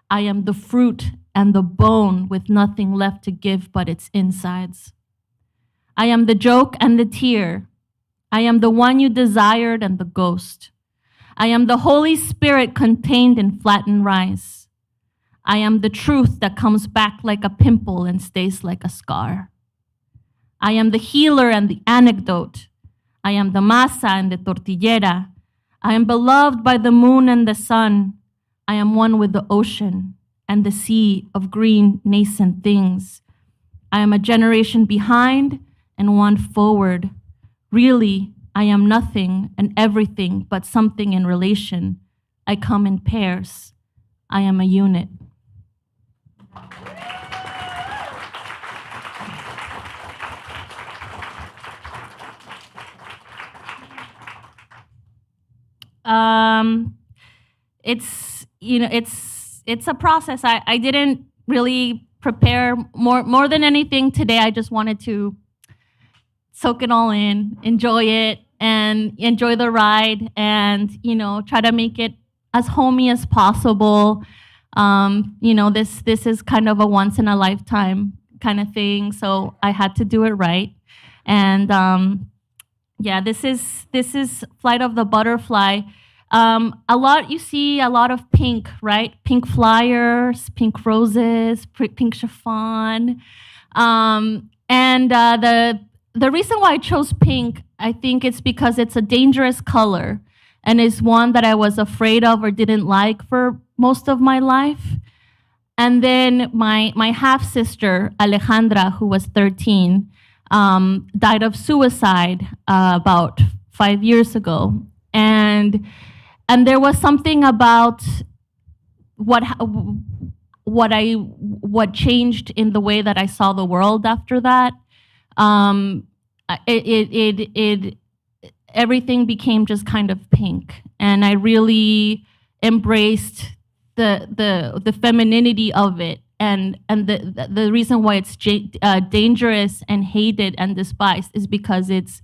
I am the fruit and the bone with nothing left to give but its insides. I am the joke and the tear. I am the one you desired and the ghost. I am the Holy Spirit contained in flattened rice. I am the truth that comes back like a pimple and stays like a scar. I am the healer and the anecdote. I am the masa and the tortillera. I am beloved by the moon and the sun. I am one with the ocean and the sea of green nascent things. I am a generation behind and one forward. Really, I am nothing and everything but something in relation. I come in pairs. I am a unit. It's a process. I didn't really prepare more than anything today. I just wanted to soak it all in, enjoy it, and enjoy the ride, and try to make it as homey as possible. This is kind of a once in a lifetime kind of thing, so I had to do it right. And this is Flight of the Butterfly. You see a lot of pink, right? Pink flyers, pink roses, pink chiffon. The reason why I chose pink, I think it's because it's a dangerous color and is one that I was afraid of or didn't like for most of my life. And then my half-sister, Alejandra, who was 13, died of suicide about 5 years ago. And there was something about what changed in the way that I saw the world after that. Everything became just kind of pink, and I really embraced the femininity of it, and the reason why it's dangerous and hated and despised is because it's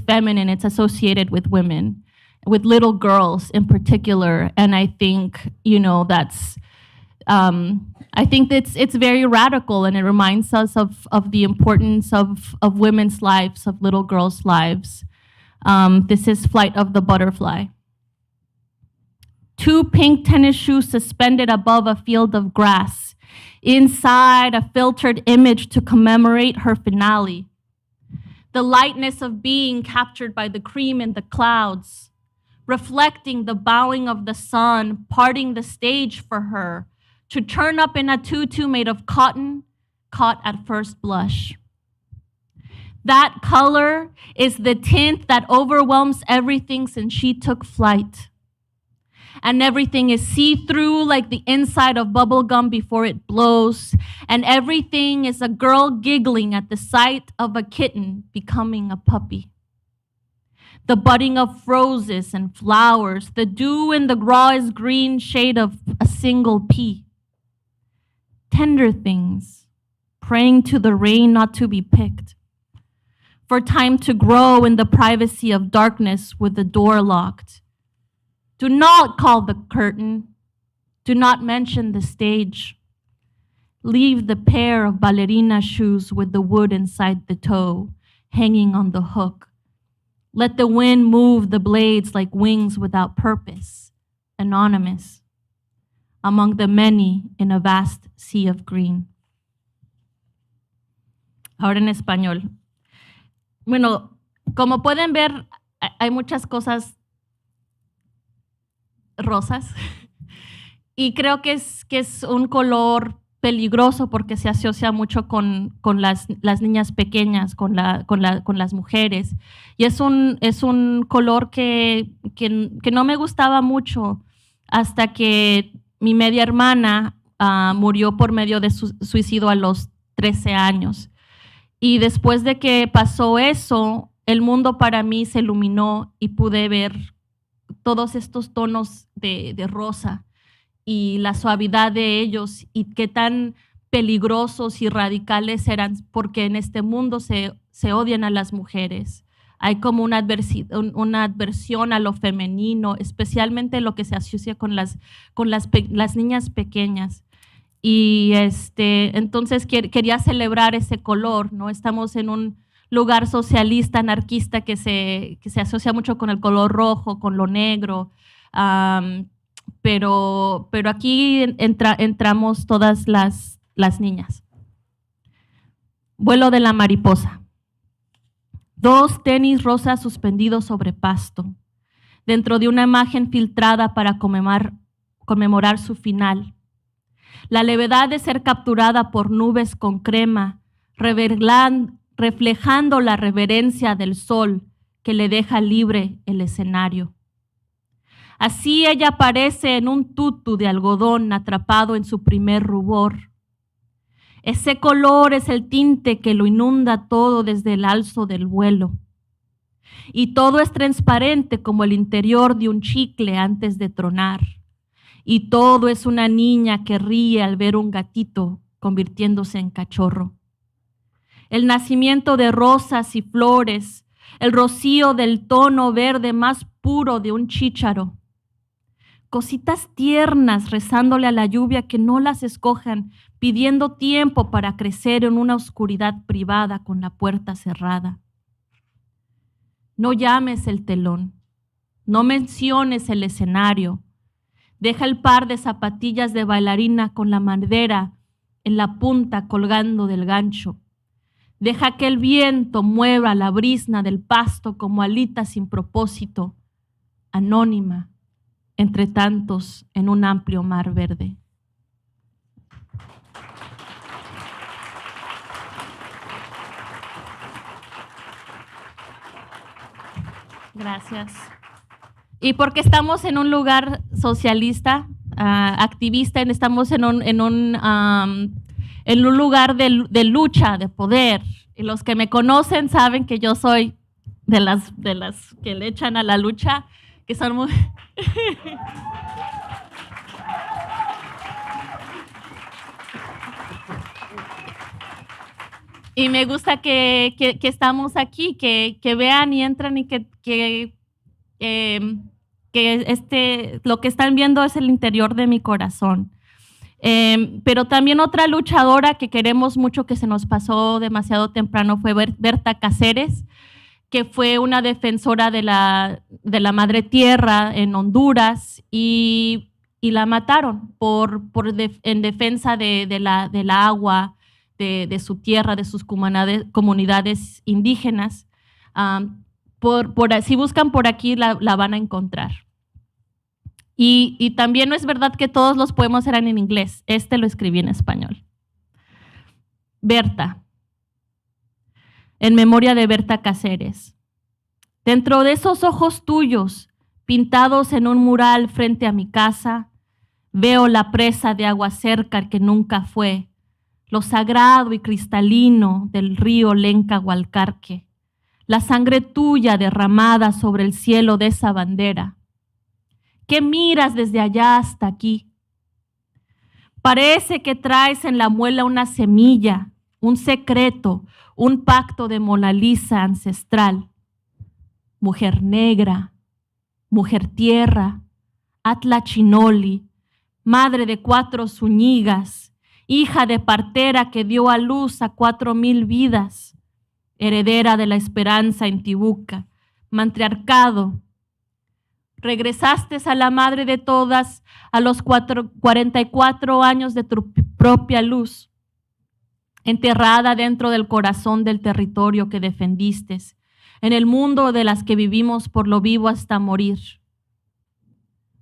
feminine, it's associated with women, with little girls in particular. And I think, you know, that's, I think it's very radical, and it reminds us of the importance of women's lives, of little girls' lives. This is Flight of the Butterfly. 2 pink tennis shoes suspended above a field of grass. Inside, a filtered image to commemorate her finale. The lightness of being captured by the cream in the clouds, reflecting the bowing of the sun, parting the stage for her, to turn up in a tutu made of cotton, caught at first blush. That color is the tint that overwhelms everything since she took flight. And everything is see-through like the inside of bubble gum before it blows. And everything is a girl giggling at the sight of a kitten becoming a puppy. The budding of roses and flowers, the dew in the rawest green shade of a single pea. Tender things, praying to the rain not to be picked. For time to grow in the privacy of darkness with the door locked. Do not call the curtain. Do not mention the stage. Leave the pair of ballerina shoes with the wood inside the toe, hanging on the hook. Let the wind move the blades like wings without purpose, anonymous, among the many in a vast sea of green. Ahora en español. Bueno, como pueden ver, hay muchas cosas rosas y creo que es un color peligroso porque se asocia mucho con las niñas pequeñas, con las mujeres, y es un color que no me gustaba mucho hasta que mi media hermana murió por medio de suicidio a los 13 años. Y después de que pasó eso, el mundo para mí se iluminó y pude ver todos estos tonos de rosa y la suavidad de ellos y qué tan peligrosos y radicales eran, porque en este mundo se odian a las mujeres. Hay como una adversión a lo femenino, especialmente lo que se asocia con las niñas pequeñas. Y entonces quería celebrar ese color, ¿no? Estamos en un lugar socialista, anarquista, que se asocia mucho con el color rojo, con lo negro, pero aquí entramos todas las niñas. Vuelo de la mariposa. 2 tenis rosas suspendidos sobre pasto, dentro de una imagen filtrada para conmemorar su final. La levedad de ser capturada por nubes con crema, reflejando la reverencia del sol que le deja libre el escenario. Así ella aparece en un tutu de algodón atrapado en su primer rubor. Ese color es el tinte que lo inunda todo desde el alzo del vuelo. Y todo es transparente como el interior de un chicle antes de tronar. Y todo es una niña que ríe al ver un gatito convirtiéndose en cachorro. El nacimiento de rosas y flores, el rocío del tono verde más puro de un chícharo. Cositas tiernas rezándole a la lluvia que no las escojan, pidiendo tiempo para crecer en una oscuridad privada con la puerta cerrada. No llames el telón, no menciones el escenario. Deja el par de zapatillas de bailarina con la madera en la punta colgando del gancho. Deja que el viento mueva la brisna del pasto como alita sin propósito, anónima, entre tantos en un amplio mar verde. Gracias. Y porque estamos en un lugar socialista, activista, estamos en un lugar de lucha, de poder. Y los que me conocen saben que yo soy de las que le echan a la lucha, que son muy... Y me gusta que estamos aquí, que vean y entran y que lo que están viendo es el interior de mi corazón. Pero también otra luchadora que queremos mucho, que se nos pasó demasiado temprano, fue Berta Cáceres, que fue una defensora de la madre tierra en Honduras y la mataron en defensa del agua, de su tierra, de sus comunidades indígenas. Si buscan por aquí, la van a encontrar. Y también no es verdad que todos los poemas eran en inglés. Este lo escribí en español. Berta, en memoria de Berta Cáceres. Dentro de esos ojos tuyos, pintados en un mural frente a mi casa, veo la presa de agua cerca que nunca fue, lo sagrado y cristalino del río Lenca-Hualcarque, la sangre tuya derramada sobre el cielo de esa bandera. ¿Qué miras desde allá hasta aquí? Parece que traes en la muela una semilla, un secreto, un pacto de Mona Lisa ancestral. Mujer negra, mujer tierra, Atla Chinoli, madre de 4 Zúñigas, hija de partera que dio a luz a 4,000 vidas, heredera de la esperanza en Tibuca, matriarcado. Regresaste a la madre de todas a los 44 años de tu propia luz, enterrada dentro del corazón del territorio que defendiste, en el mundo de las que vivimos por lo vivo hasta morir.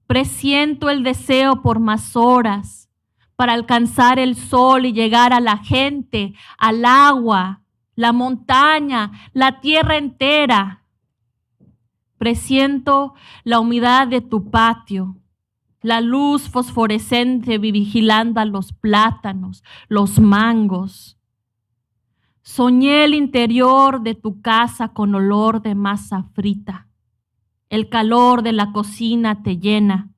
Presiento el deseo por más horas para alcanzar el sol y llegar a la gente, al agua, la montaña, la tierra entera. Presiento la humedad de tu patio, la luz fosforescente vigilando a los plátanos, los mangos. Soñé el interior de tu casa con olor de masa frita. El calor de la cocina te llena,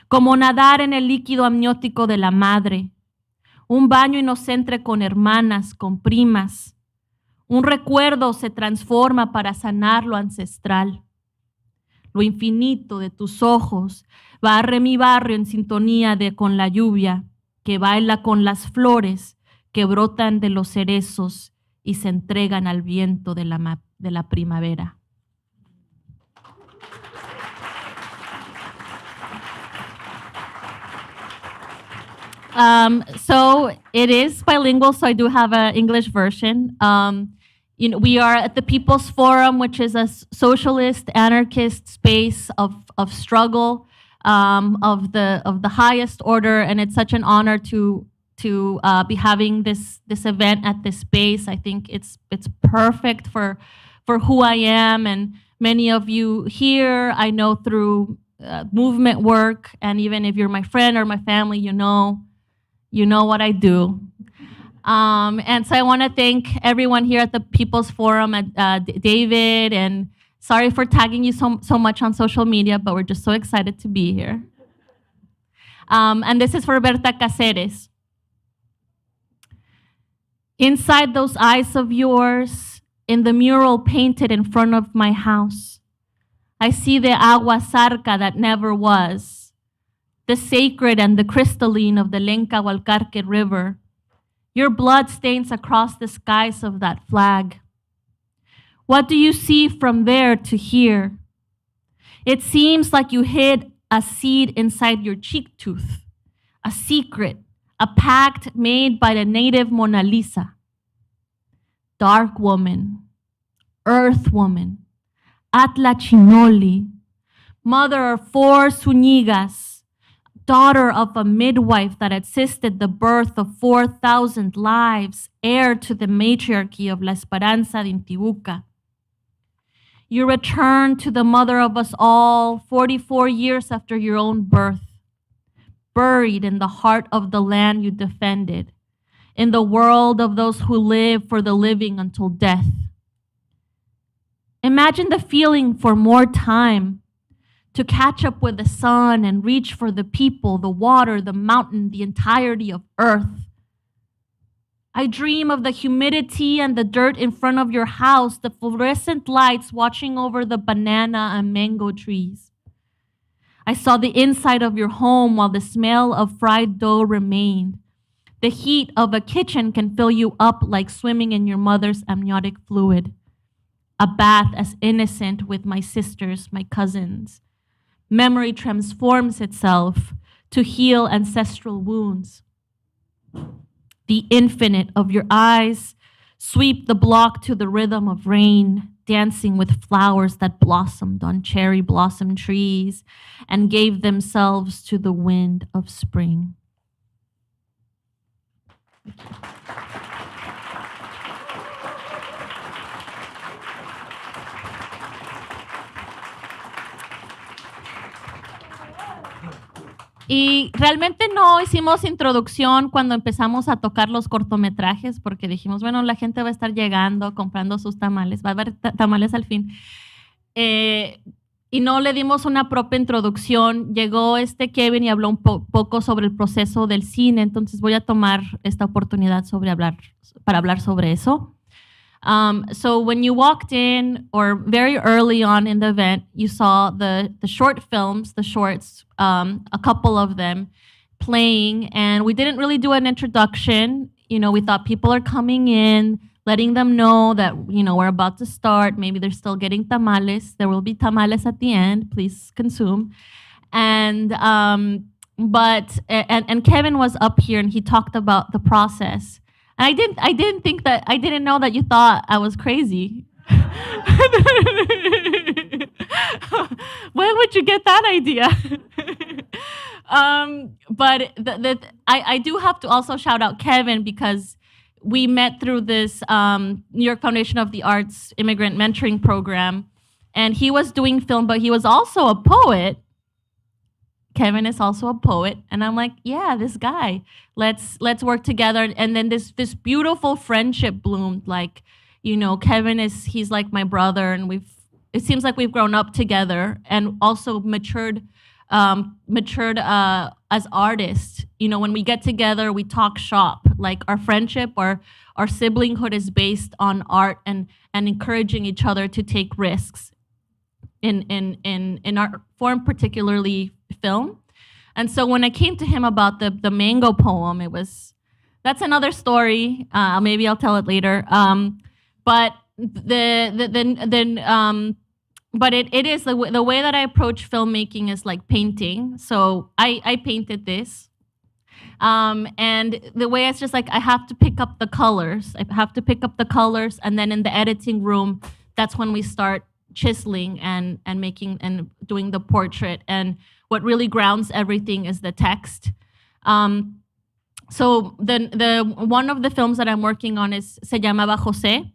como nadar en el líquido amniótico de la madre. Un baño inocente con hermanas, con primas. Un recuerdo se transforma para sanar lo ancestral. Lo infinito de tus ojos barre mi barrio en sintonía con la lluvia, que baila con las flores que brotan de los cerezos y se entregan al viento de la primavera. So it is bilingual, so I do have an English version. We are at the People's Forum, which is a socialist, anarchist space of struggle, of the highest order, and it's such an honor to be having this event at this space. I think it's perfect for who I am, and many of you here I know through movement work, and even if you're my friend or my family, you know what I do. And so I want to thank everyone here at the People's Forum, David, and sorry for tagging you so much on social media, but we're just so excited to be here. And this is for Berta Cáceres. Inside those eyes of yours, in the mural painted in front of my house, I see the agua zarca that never was, the sacred and the crystalline of the Lenca-Hualcarque River. Your blood stains across the skies of that flag. What do you see from there to here? It seems like you hid a seed inside your cheek tooth, a secret, a pact made by the native Mona Lisa. Dark woman, earth woman, Atla Chinoli, mother of 4 Zúñigas, daughter of a midwife that assisted the birth of 4,000 lives, heir to the matriarchy of La Esperanza de Intibuca. You return to the mother of us all 44 years after your own birth, buried in the heart of the land you defended, in the world of those who live for the living until death. Imagine the feeling for more time, to catch up with the sun and reach for the people, the water, the mountain, the entirety of earth. I dream of the humidity and the dirt in front of your house, the fluorescent lights watching over the banana and mango trees. I saw the inside of your home while the smell of fried dough remained. The heat of a kitchen can fill you up like swimming in your mother's amniotic fluid. A bath as innocent with my sisters, my cousins. Memory transforms itself to heal ancestral wounds. The infinite of your eyes sweep the block to the rhythm of rain, dancing with flowers that blossomed on cherry blossom trees and gave themselves to the wind of spring. Y realmente no hicimos introducción cuando empezamos a tocar los cortometrajes porque dijimos, bueno, la gente va a estar llegando, comprando sus tamales, va a haber tamales al fin. Y no le dimos una propia introducción. Llegó Kevin y habló un poco sobre el proceso del cine, entonces voy a tomar esta oportunidad para hablar sobre eso. So when you walked in, or very early on in the event, you saw the short films, the shorts, a couple of them playing, and we didn't really do an introduction. You know, we thought people are coming in, letting them know that, you know, we're about to start. Maybe they're still getting tamales. There will be tamales at the end. Please consume. And Kevin was up here and he talked about the process. I didn't know that you thought I was crazy. Where would you get that idea? But I do have to also shout out Kevin because we met through this New York Foundation of the Arts Immigrant Mentoring Program, and he was doing film, but he was also a poet. Kevin is also a poet, and I'm like, yeah, this guy, let's work together. And then this beautiful friendship bloomed. Like, you know, he's like my brother, and it seems like we've grown up together and also matured as artists. You know, when we get together, we talk shop. Like our friendship, our siblinghood is based on art and encouraging each other to take risks in our form, particularly film. And so when I came to him about the mango poem, that's another story. Maybe I'll tell it later. But it is the way that I approach filmmaking is like painting. So I painted this. And the way it's just like I have to pick up the colors. And then in the editing room, that's when we start chiseling and making and doing the portrait. And what really grounds everything is the text. So the one of the films that I'm working on se llamaba José,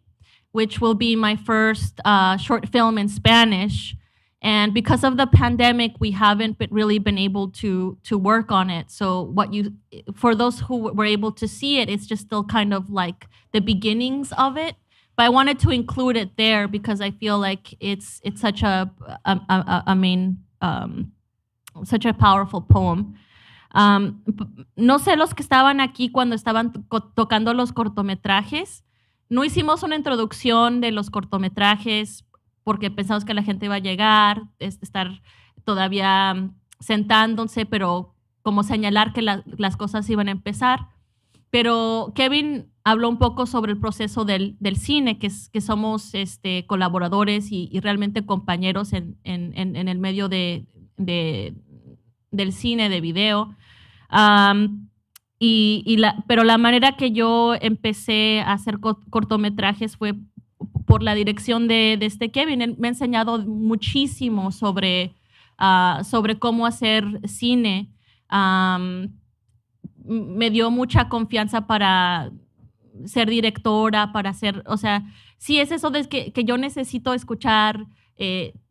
which will be my first short film in Spanish. And because of the pandemic, we haven't really been able to work on it. So for those who were able to see it, it's just still kind of like the beginnings of it. But I wanted to include it there because I feel like it's such such a powerful poem. No sé los que estaban aquí cuando estaban tocando los cortometrajes. No hicimos una introducción de los cortometrajes porque pensamos que la gente iba a llegar, estar todavía sentándose, pero como señalar que las cosas iban a empezar. Pero Kevin habló un poco sobre el proceso del cine, que somos colaboradores y realmente compañeros en el medio del cine, de video. Pero la manera que yo empecé a hacer cortometrajes fue por la dirección de Kevin. Él me ha enseñado muchísimo sobre cómo hacer cine. Me dio mucha confianza para ser directora, o sea, sí es eso de que yo necesito escuchar,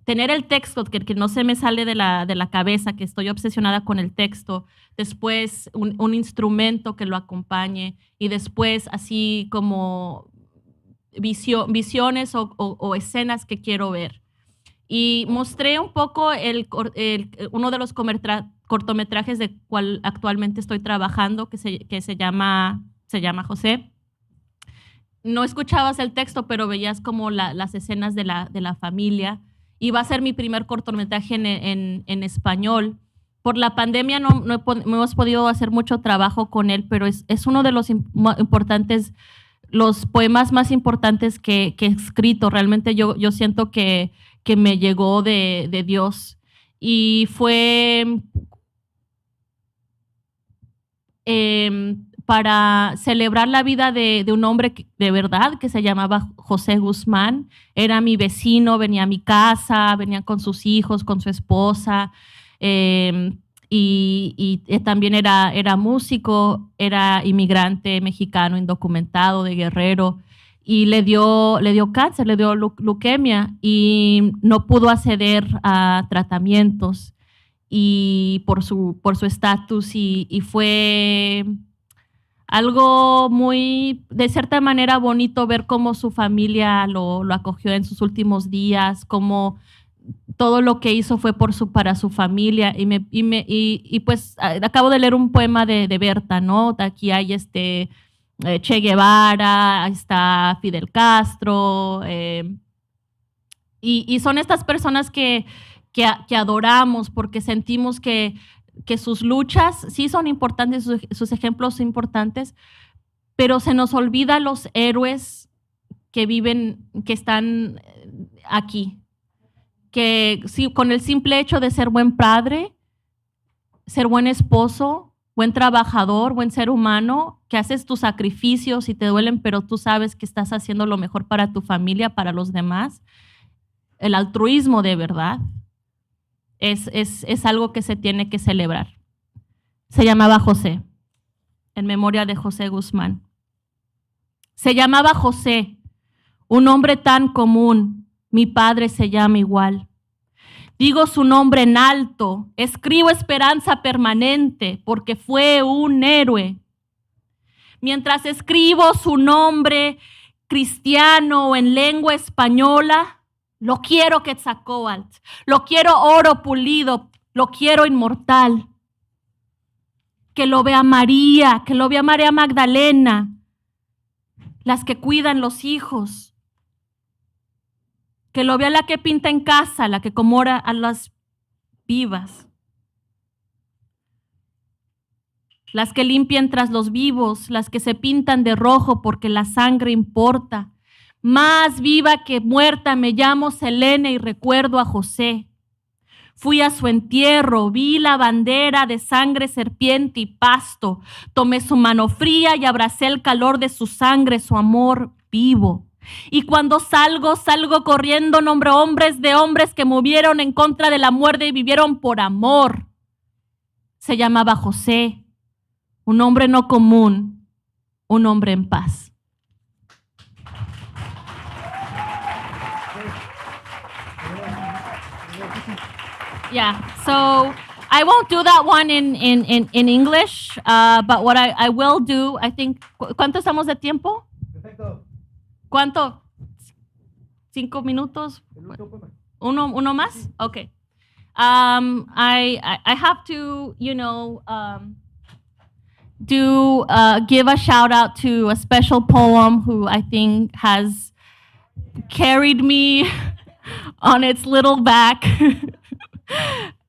tener el texto, que no se me sale de la cabeza, que estoy obsesionada con el texto, después un instrumento que lo acompañe y después así como visiones o escenas que quiero ver. Y mostré un poco uno de los cortometrajes de cual actualmente estoy trabajando, que se llama José. no escuchabas el texto, pero veías como las escenas de la familia. Iba a ser mi primer cortometraje en español. Por la pandemia no hemos podido hacer mucho trabajo con él, pero es uno de los importantes, los poemas más importantes que he escrito. Realmente yo siento que me llegó de Dios. Y fue para celebrar la vida de un hombre de verdad que se llamaba José Guzmán. Era mi vecino, venía a mi casa, venía con sus hijos, con su esposa, y también era músico, era inmigrante mexicano indocumentado de Guerrero, y le dio cáncer, le dio leucemia y no pudo acceder a tratamientos y por su estatus, y fue algo muy, de cierta manera, bonito ver cómo su familia lo acogió en sus últimos días, cómo todo lo que hizo fue para su familia. Y pues acabo de leer un poema de Berta, ¿no? Aquí hay Che Guevara, está Fidel Castro, y son estas personas que adoramos porque sentimos que sus luchas sí son importantes, sus ejemplos son importantes, pero se nos olvida los héroes que están aquí, que sí, con el simple hecho de ser buen padre, ser buen esposo, buen trabajador, buen ser humano, que haces tus sacrificios y te duelen, pero tú sabes que estás haciendo lo mejor para tu familia, para los demás. El altruismo de verdad es algo que se tiene que celebrar. Se llamaba José, en memoria de José Guzmán. Se llamaba José, un hombre tan común, mi padre se llama igual. Digo su nombre en alto, escribo esperanza permanente, porque fue un héroe. Mientras escribo su nombre cristiano o en lengua española, lo quiero Quetzalcóatl, lo quiero oro pulido, lo quiero inmortal. Que lo vea María, que lo vea María Magdalena, las que cuidan los hijos. Que lo vea la que pinta en casa, la que comora a las vivas. Las que limpian tras los vivos, las que se pintan de rojo porque la sangre importa. Más viva que muerta me llamo Zelene y recuerdo a José. Fui a su entierro, vi la bandera de sangre, serpiente y pasto. Tomé su mano fría y abracé el calor de su sangre, su amor vivo. Y cuando salgo corriendo, nombro hombres que murieron en contra de la muerte y vivieron por amor. Se llamaba José, un hombre no común, un hombre en paz. Yeah, so I won't do that one in English, but what I will do, I think, ¿cuánto estamos de tiempo? Perfecto. ¿Cuánto? 5 minutos? ¿Uno más? Okay. I have to, give a shout out to a special poem who I think has carried me on its little back.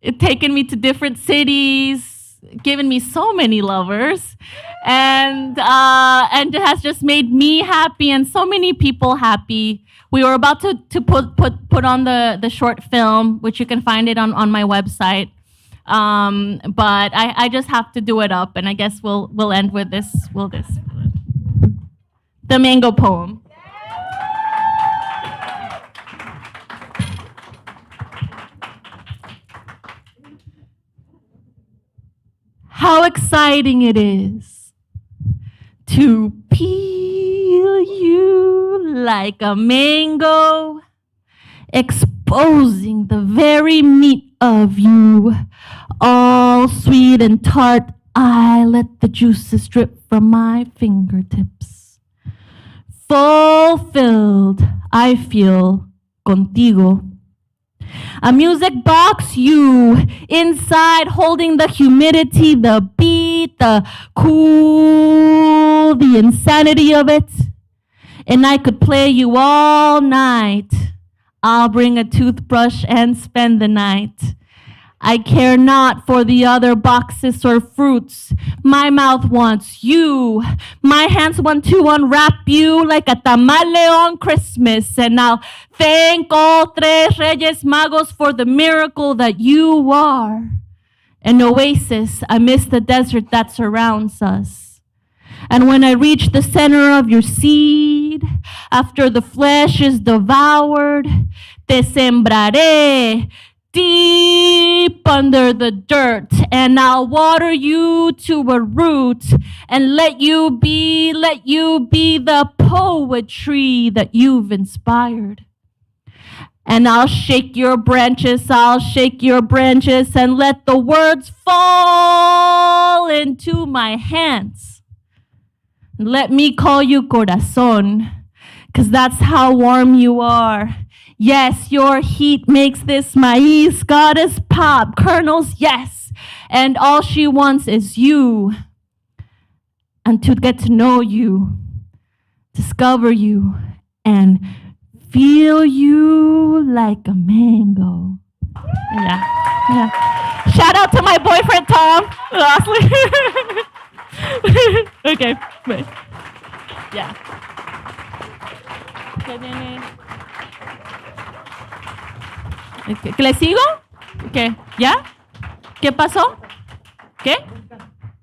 It's taken me to different cities, given me so many lovers, and it has just made me happy and so many people happy. We were about to put on the short film, which you can find it on my website, but I just have to do it up, and I guess we'll end with this. The mango poem. How exciting it is to peel you like a mango, exposing the very meat of you, all sweet and tart. I let the juices drip from my fingertips. Fulfilled, I feel contigo. A music box, you inside holding the humidity, the beat, the cool, the insanity of it. and I could play you all night. I'll bring a toothbrush and spend the night. I care not for the other boxes or fruits. My mouth wants you. My hands want to unwrap you like a tamale on Christmas. And I'll thank all tres Reyes Magos for the miracle that you are. An oasis amidst the desert that surrounds us. And when I reach the center of your seed, after the flesh is devoured, te sembraré deep under the dirt, and I'll water you to a root and let you be the poetry that you've inspired. And I'll shake your branches, and let the words fall into my hands. Let me call you corazón, 'cause that's how warm you are. Yes, your heat makes this maíz goddess pop kernels, yes. And all she wants is you. And to get to know you, discover you, and feel you like a mango. Yeah. Shout out to my boyfriend, Tom. Okay, wait. Yeah. ¿Que le sigo? ¿Qué? ¿Ya? ¿Qué pasó? ¿Qué?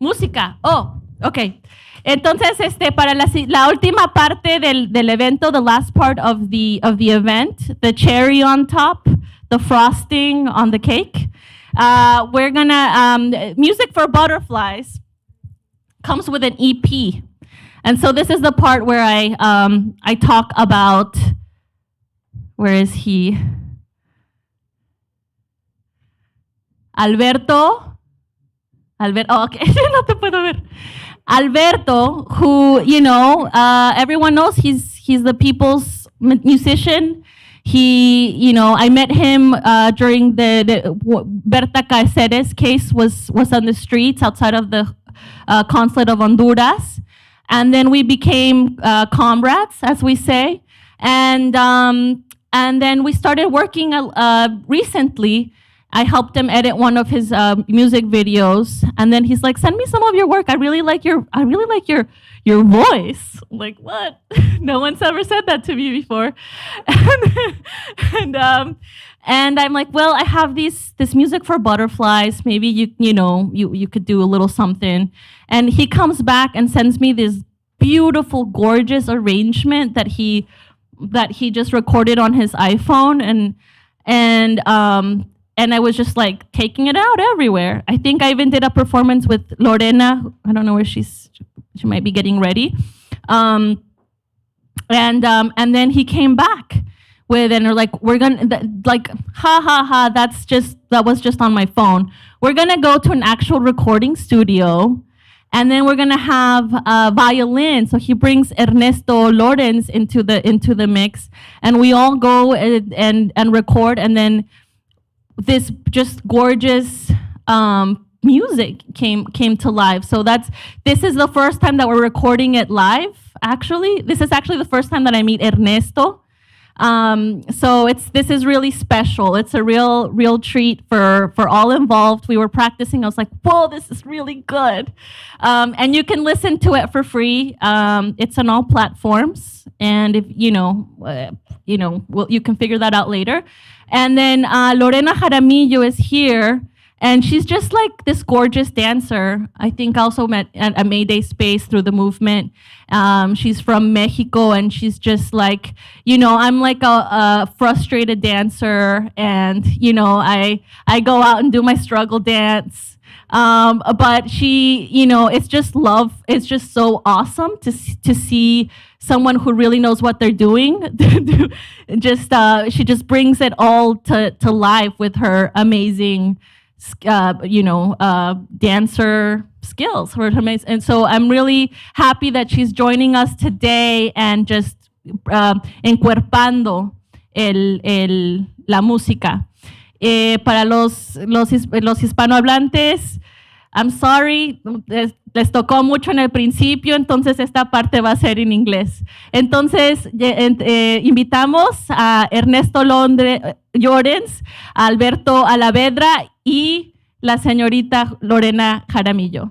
Música. Oh, ok. Entonces, para la última parte del evento, the last part of the event, the cherry on top, the frosting on the cake, we're gonna, Music for Butterflies comes with an EP. And so this is the part where I talk about, where is he? Alberto, oh, okay, no te puedo ver. Alberto, who, everyone knows he's the people's musician. He, I met him during the Berta Cáceres case was on the streets outside of the consulate of Honduras. And then we became comrades, as we say. And then we started working recently. I helped him edit one of his music videos, and then he's like, "Send me some of your work. I really like your voice." I'm like, what? No one's ever said that to me before. And I'm like, well, I have this Music for Butterflies. Maybe you could do a little something. And he comes back and sends me this beautiful, gorgeous arrangement that he just recorded on his iPhone, and I was just like taking it out everywhere. I think I even did a performance with Lorena. I don't know where she might be getting ready. And then he came back with, and they're like, we're gonna, that was just on my phone. We're gonna go to an actual recording studio, and then we're gonna have a violin. So he brings Ernesto Llorens into the mix, and we all go and record, and then this just gorgeous music came to life. So this is the first time that we're recording it live. Actually, this is actually the first time that I meet Ernesto. So this is really special. It's a real treat for all involved. We were practicing. I was like, whoa, this is really good. And you can listen to it for free. It's on all platforms. And if you can figure that out later. And then Lorena Jaramillo is here, and she's just like this gorgeous dancer. I think also met at a Mayday Space through the movement. She's from Mexico, and she's just like, I'm like a frustrated dancer, and I go out and do my struggle dance. But she, it's just love. It's just so awesome to see someone who really knows what they're doing. She just brings it all to life with her amazing, dancer skills. And so I'm really happy that she's joining us today and just encuerpando la música. Para los hispanohablantes, I'm sorry, les tocó mucho en el principio, entonces esta parte va a ser en inglés. Entonces, invitamos a Ernesto Llorens, a Alberto Alabreda y la señorita Lorena Jaramillo.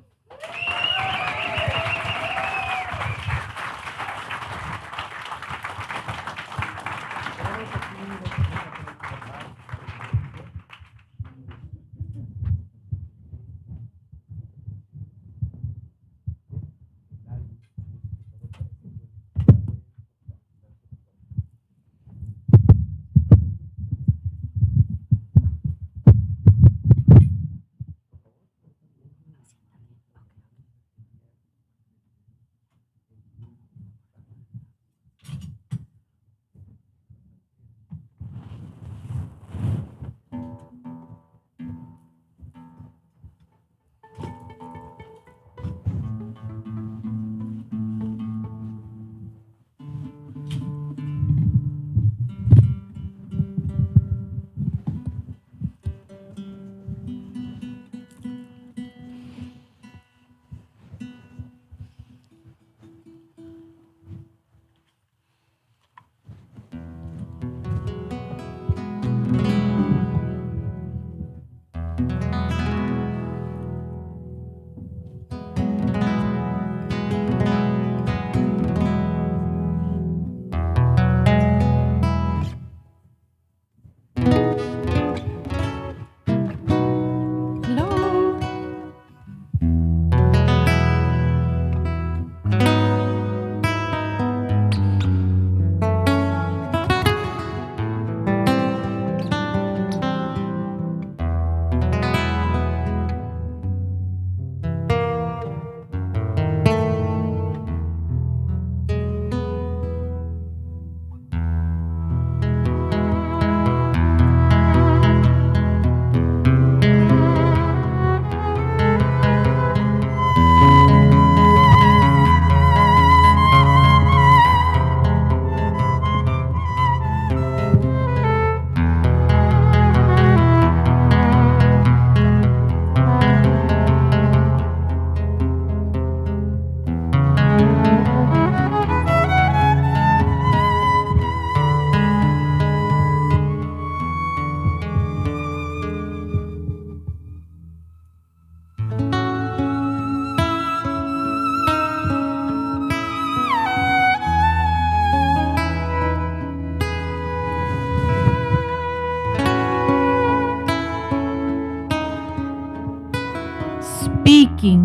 Speaking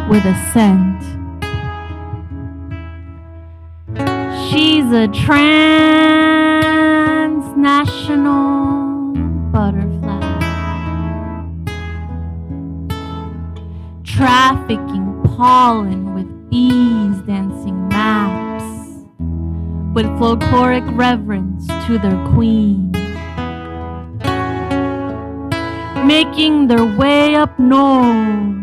with a scent. She's a transnational butterfly, trafficking pollen with bees dancing maps, with folkloric reverence to their queen, making their way up north,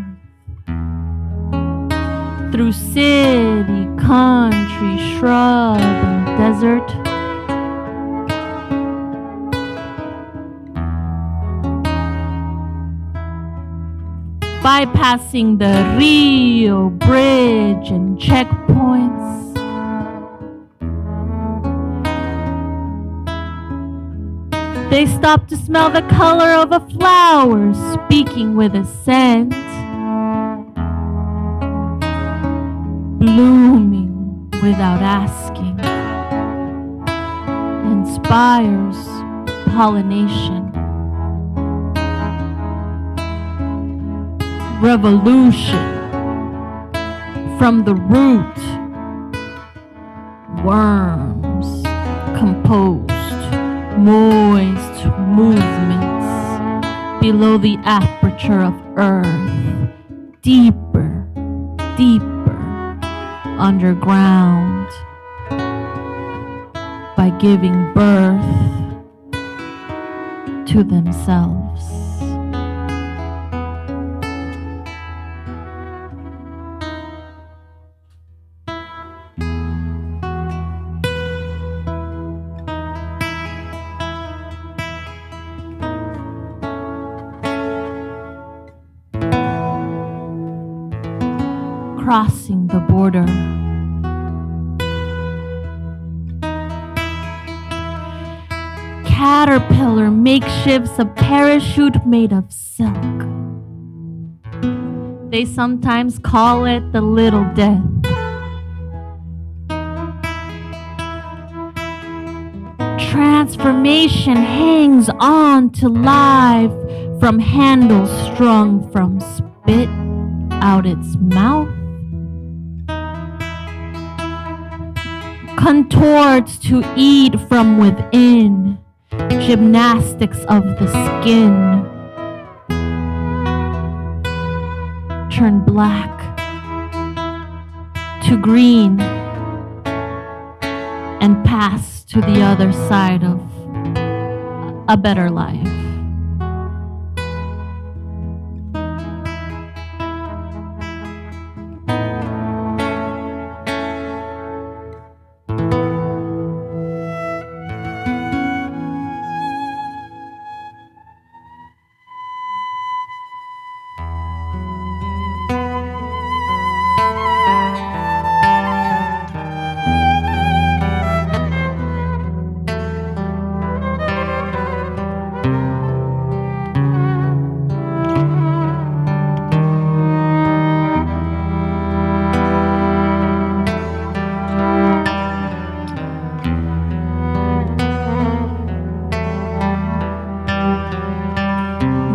through city, country, shrub, and desert. Bypassing the Rio Bridge and checkpoints. They stop to smell the color of a flower, speaking with a scent. Blooming without asking, inspires pollination. Revolution from the root. Worms composed, moist movements below the aperture of earth, deeper, deeper underground, by giving birth to themselves. crossing the border. Caterpillar makeshifts a parachute made of silk. They sometimes call it the little death. Transformation hangs on to life from handles strung from spit out its mouth. Contorts to eat from within. Gymnastics of the skin. Turn black to green and pass to the other side of a better life.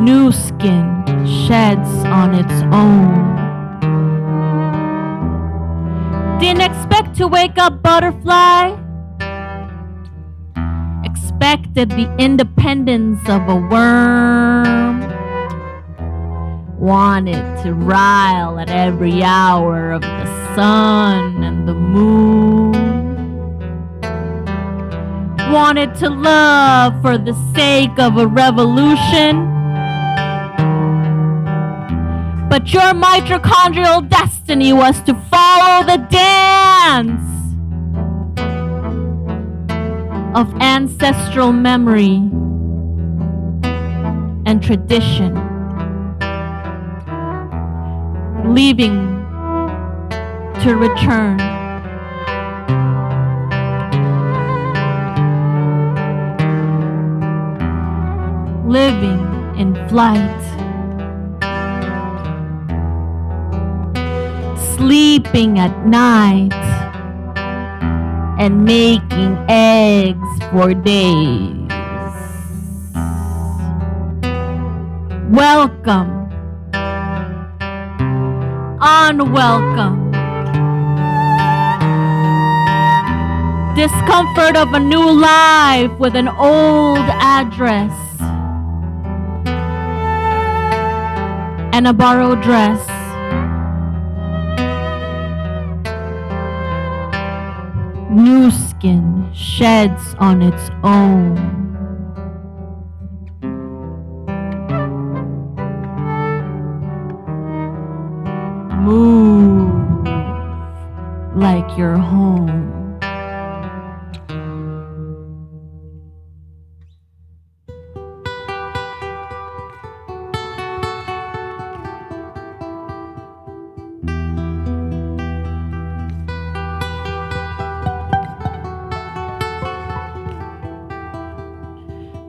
New skin sheds on its own. Didn't expect to wake up butterfly. Expected the independence of a worm. Wanted to rile at every hour of the sun and the moon. Wanted to love for the sake of a revolution. But your mitochondrial destiny was to follow the dance of ancestral memory and tradition, leaving to return. Living in flight. Sleeping at night and making eggs for days. Welcome, unwelcome. Discomfort of a new life with an old address and a borrowed dress. New skin sheds on its own. Move like you're home.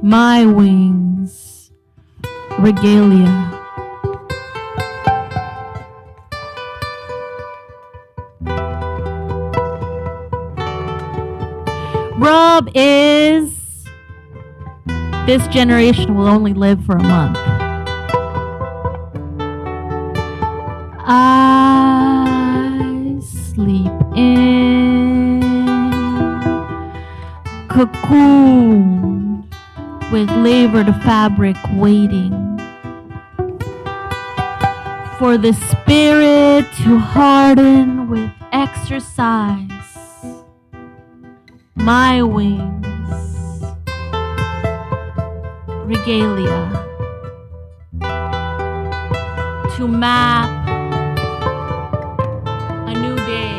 My wings, regalia. Rub is, this generation will only live for a month. I sleep in cocoon with labored fabric waiting for the spirit to harden with exercise. My wings, regalia, to map a new day.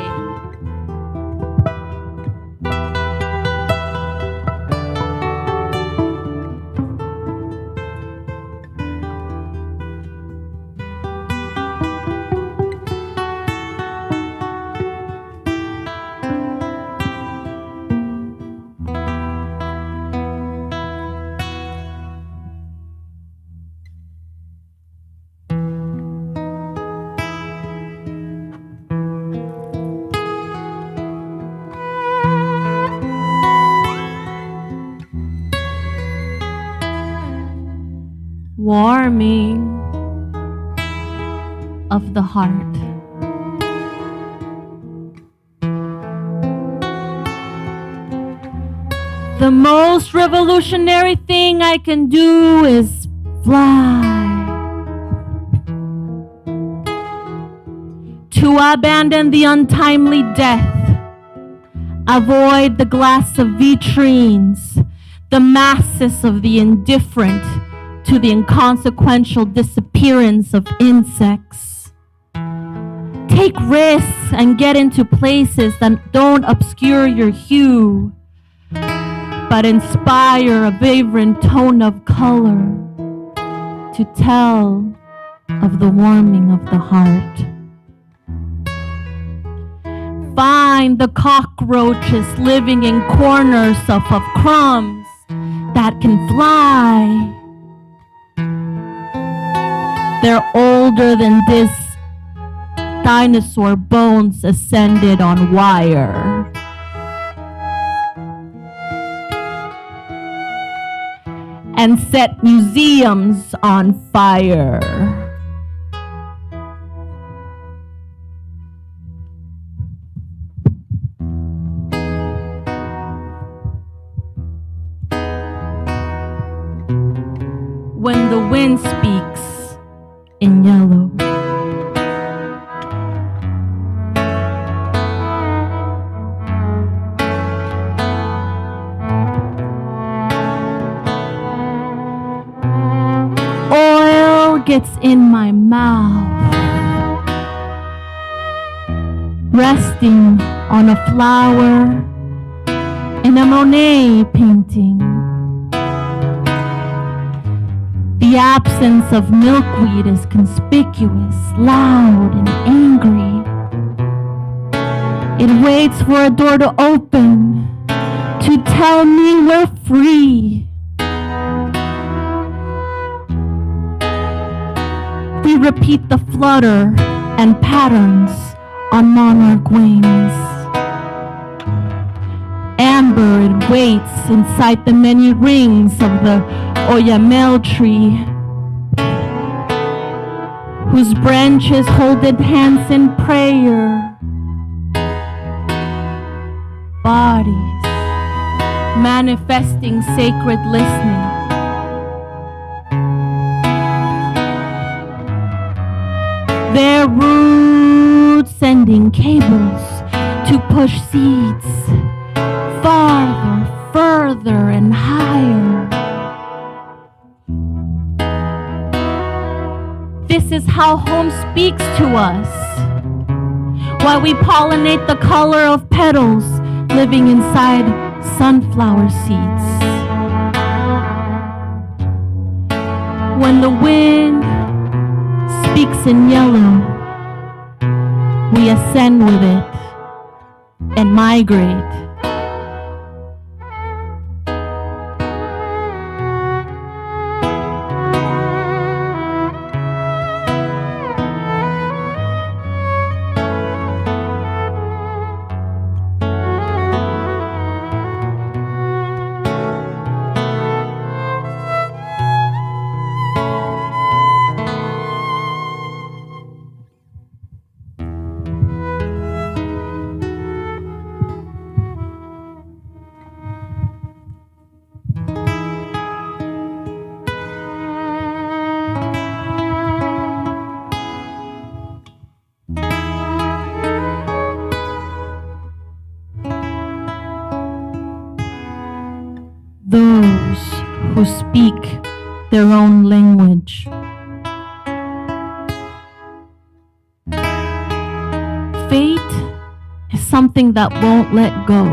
warming of the heart. The most revolutionary thing I can do is fly. To abandon the untimely death, avoid the glass of vitrines, the masses of the indifferent to the inconsequential disappearance of insects. Take risks and get into places that don't obscure your hue, but inspire a vibrant tone of color to tell of the warming of the heart. Find the cockroaches living in corners of crumbs that can fly. They're older than this dinosaur bones ascended on wire. And set museums on fire. When the wind speaks in yellow. Oil gets in my mouth, resting on a flower in a Monet painting. The absence of milkweed is conspicuous, loud and angry. It waits for a door to open to tell me we're free. We repeat the flutter and patterns on monarch wings. Amber, it waits inside the many rings of the oyamel tree, whose branches hold hands in prayer. Bodies manifesting sacred listening. Their roots sending cables to push seeds farther, further, and higher. This is how home speaks to us, while we pollinate the color of petals living inside sunflower seeds. When the wind speaks in yellow, we ascend with it and migrate. Those who speak their own language. Fate is something that won't let go.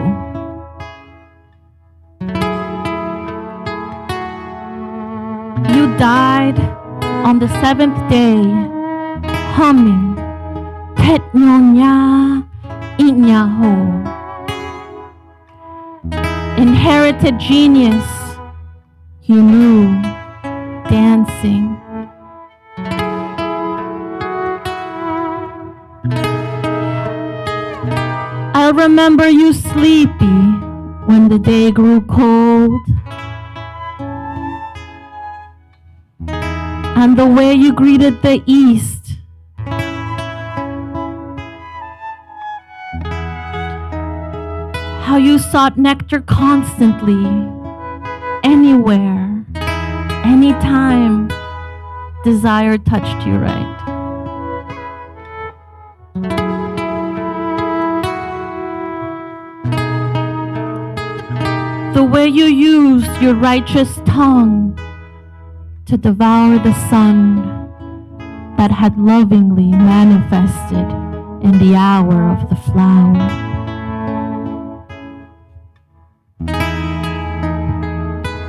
You died on the 7th day, humming Tet Nyonya Inyaho. Inherited genius, you knew, dancing. I'll remember you sleepy when the day grew cold. and the way you greeted the East. How you sought nectar constantly, anywhere, anytime desire touched you right. The way you used your righteous tongue to devour the sun that had lovingly manifested in the hour of the flower.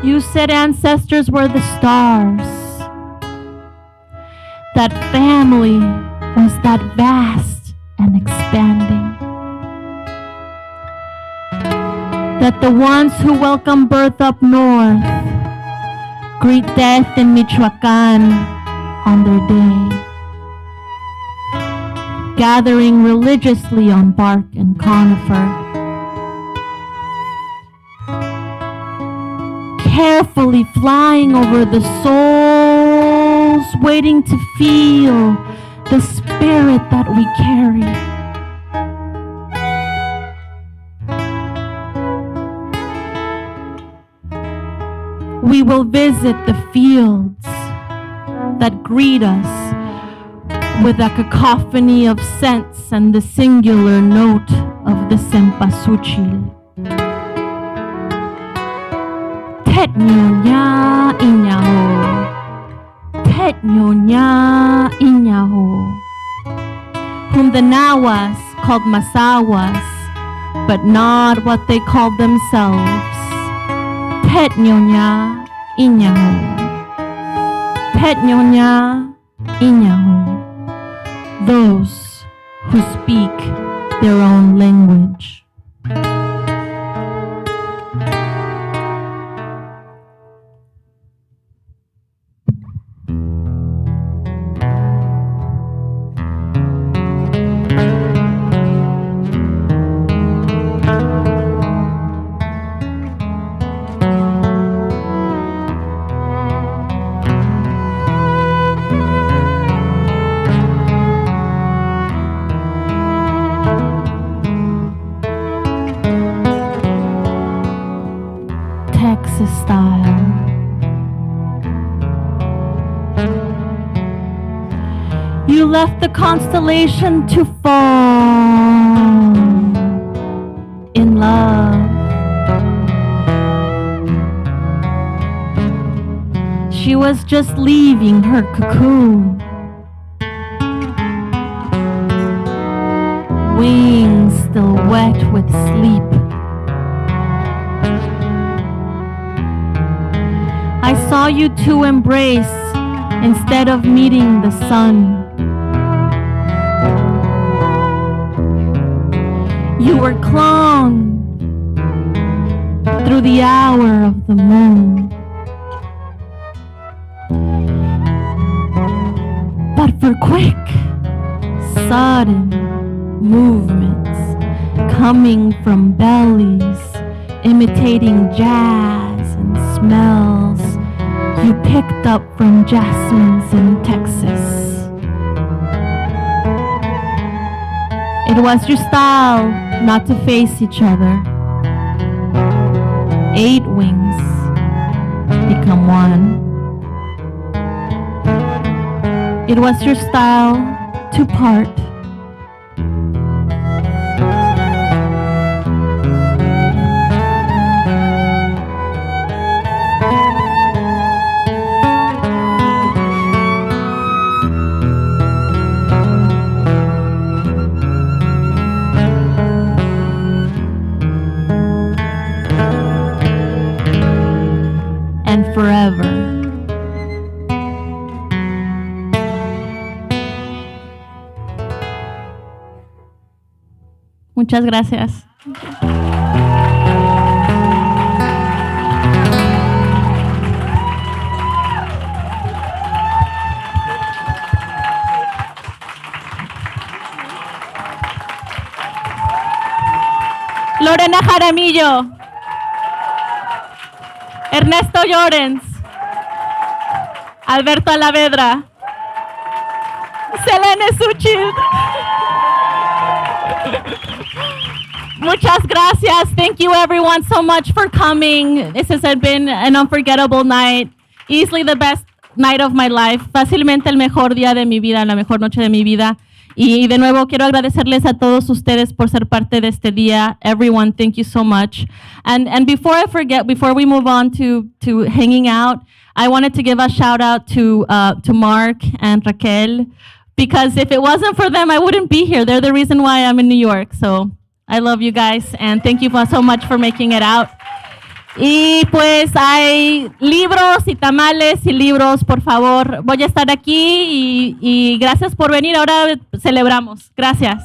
You said ancestors were the stars, that family was that vast and expanding, that the ones who welcome birth up north greet death in Michoacan on their day, gathering religiously on bark and conifer, carefully flying over the souls, waiting to feel the spirit that we carry. We will visit the fields that greet us with a cacophony of scents and the singular note of the cempasúchil. Tet nyonya inyaho, Tet nyonya inyaho, whom the Nahuas called Masawas, but not what they called themselves. Tet nyonya inyaho, Tet nyonya inyaho, those who speak their own language. Left the constellation to fall in love. She was just leaving her cocoon, wings still wet with sleep. I saw you two embrace instead of meeting the sun. You were clung through the hour of the moon. But for quick, sudden movements coming from bellies, imitating jazz and smells you picked up from jasmines in Texas. It was your style not to face each other. 8 wings become one. It was your style to part. Forever. Muchas gracias. Lorena Jaramillo, Ernesto Llorens, Albert Alabreda, Zelene Suchilt. Muchas gracias. Thank you everyone so much for coming. This has been an unforgettable night. Easily the best night of my life. Fácilmente el mejor día de mi vida, la mejor noche de mi vida. Y de nuevo quiero agradecerles a todos ustedes por ser parte de este día. Everyone, thank you so much. And before I forget, before we move on to hanging out, I wanted to give a shout out to Mark and Raquel, because if it wasn't for them, I wouldn't be here. They're the reason why I'm in New York. So I love you guys and thank you so much for making it out. Y pues hay libros y tamales y libros, por favor. Voy a estar aquí y gracias por venir. Ahora celebramos. Gracias.